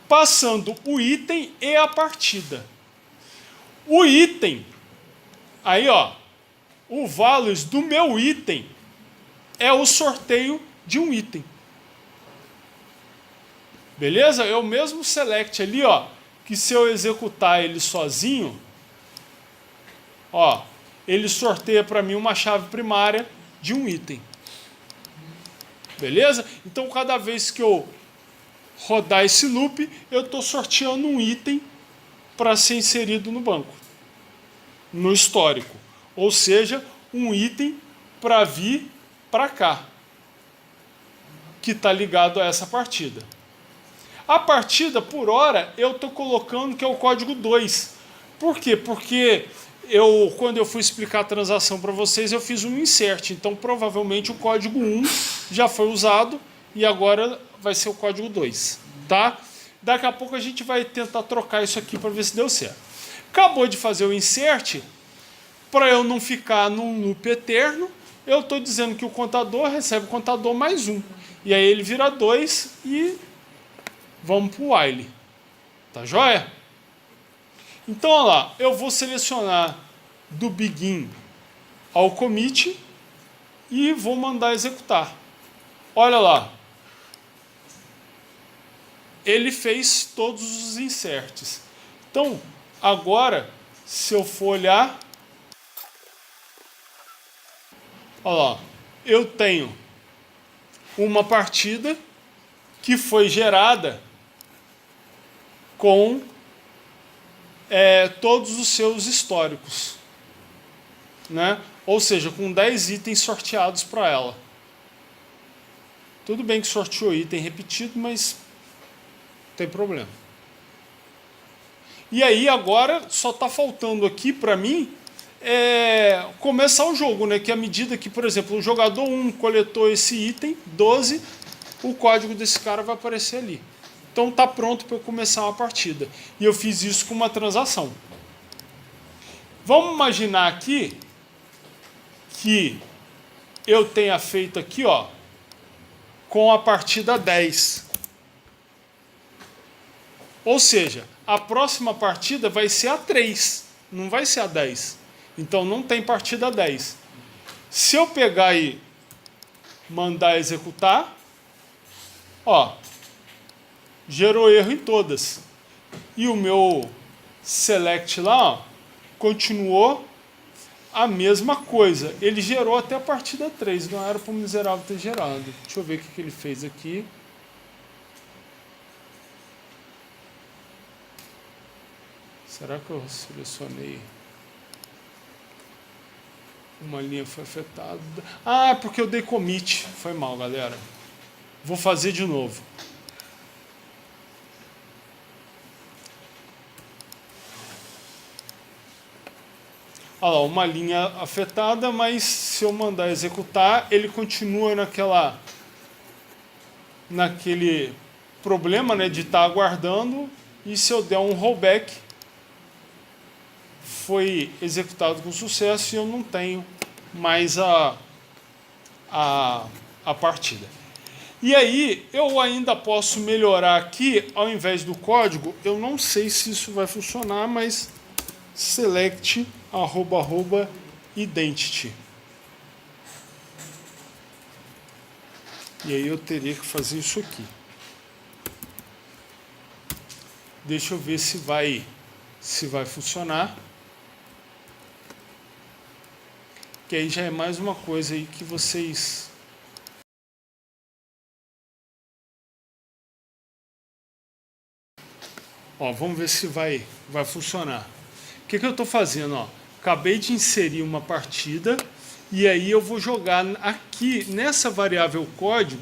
passando o item e a partida. O item, aí ó, o values do meu item é o sorteio de um item. Beleza? É o mesmo select ali, ó, que se eu executar ele sozinho, ó, ele sorteia para mim uma chave primária de um item. Beleza? Então, cada vez que eu rodar esse loop, eu estou sorteando um item para ser inserido no banco, no histórico. Ou seja, um item para vir para cá, que está ligado a essa partida. A partida, por hora, eu estou colocando que é o código 2. Por quê? Porque quando eu fui explicar a transação para vocês, eu fiz um insert. Então, provavelmente, o código 1 já foi usado e agora vai ser o código 2. Tá? Daqui a pouco a gente vai tentar trocar isso aqui para ver se deu certo. Acabou de fazer o insert, para eu não ficar num loop eterno, eu estou dizendo que o contador recebe o contador mais 1. E aí ele vira 2 e vamos para o while. Tá joia? Então, olha lá, eu vou selecionar do begin ao commit e vou mandar executar. Olha lá. Ele fez todos os inserts. Então, agora, se eu for olhar, olha lá, eu tenho uma partida que foi gerada com todos os seus históricos, né? Ou seja, com 10 itens sorteados para ela. Tudo bem que sorteou item repetido, mas não tem problema. E aí agora só está faltando aqui para mim começar o jogo, né? Que à medida que, por exemplo, o jogador 1 coletou esse item, 12, o código desse cara vai aparecer ali. Então está pronto para eu começar uma partida. E eu fiz isso com uma transação. Vamos imaginar aqui que eu tenha feito aqui, ó, com a partida 10. Ou seja, a próxima partida vai ser a 3, não vai ser a 10. Então não tem partida 10. Se eu pegar e mandar executar, ó, gerou erro em todas. E o meu select lá, ó, continuou a mesma coisa. Ele gerou até a partida 3, não era para o miserável ter gerado. Deixa eu ver o que ele fez aqui. Será que eu selecionei? Uma linha foi afetada. Ah, porque eu dei commit. Foi mal, galera. Vou fazer de novo. Olha lá, uma linha afetada, mas se eu mandar executar, ele continua naquele problema, né, de estar aguardando. E se eu der um rollback, foi executado com sucesso e eu não tenho mais a partida. E aí, eu ainda posso melhorar aqui, ao invés do código, eu não sei se isso vai funcionar, mas select @identity. E aí eu teria que fazer isso aqui. Deixa eu ver se vai funcionar. Que aí já é mais uma coisa aí que vocês... Ó, vamos ver se vai funcionar. O que eu estou fazendo? Ó? Acabei de inserir uma partida e aí eu vou jogar aqui nessa variável código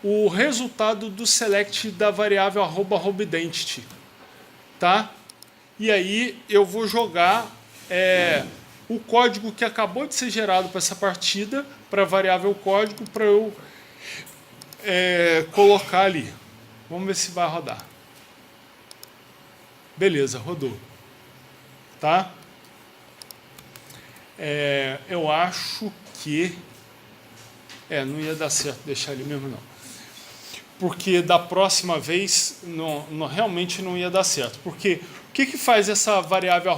o resultado do select da variável @identity, tá? E aí eu vou jogar o código que acabou de ser gerado para essa partida para a variável código para eu colocar ali. Vamos ver se vai rodar. Beleza, rodou. Tá? Eu acho que... não ia dar certo deixar ali mesmo, não. Porque da próxima vez realmente não ia dar certo. Porque o que faz essa variável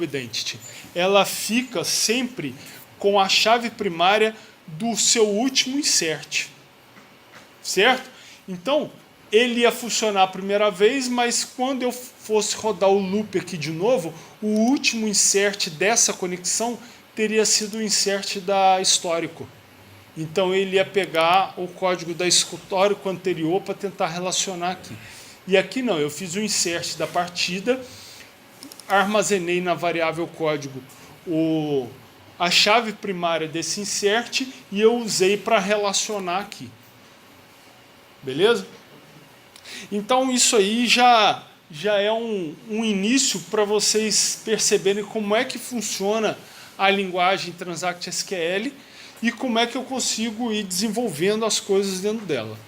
@identity? Ela fica sempre com a chave primária do seu último insert. Certo? Então, ele ia funcionar a primeira vez, mas quando eu fosse rodar o loop aqui de novo, o último insert dessa conexão teria sido o insert da histórico. Então ele ia pegar o código da histórico anterior para tentar relacionar aqui. E aqui não, eu fiz o insert da partida, armazenei na variável código a chave primária desse insert e eu usei para relacionar aqui. Beleza? Então isso aí já é um início para vocês perceberem como é que funciona a linguagem Transact SQL e como é que eu consigo ir desenvolvendo as coisas dentro dela.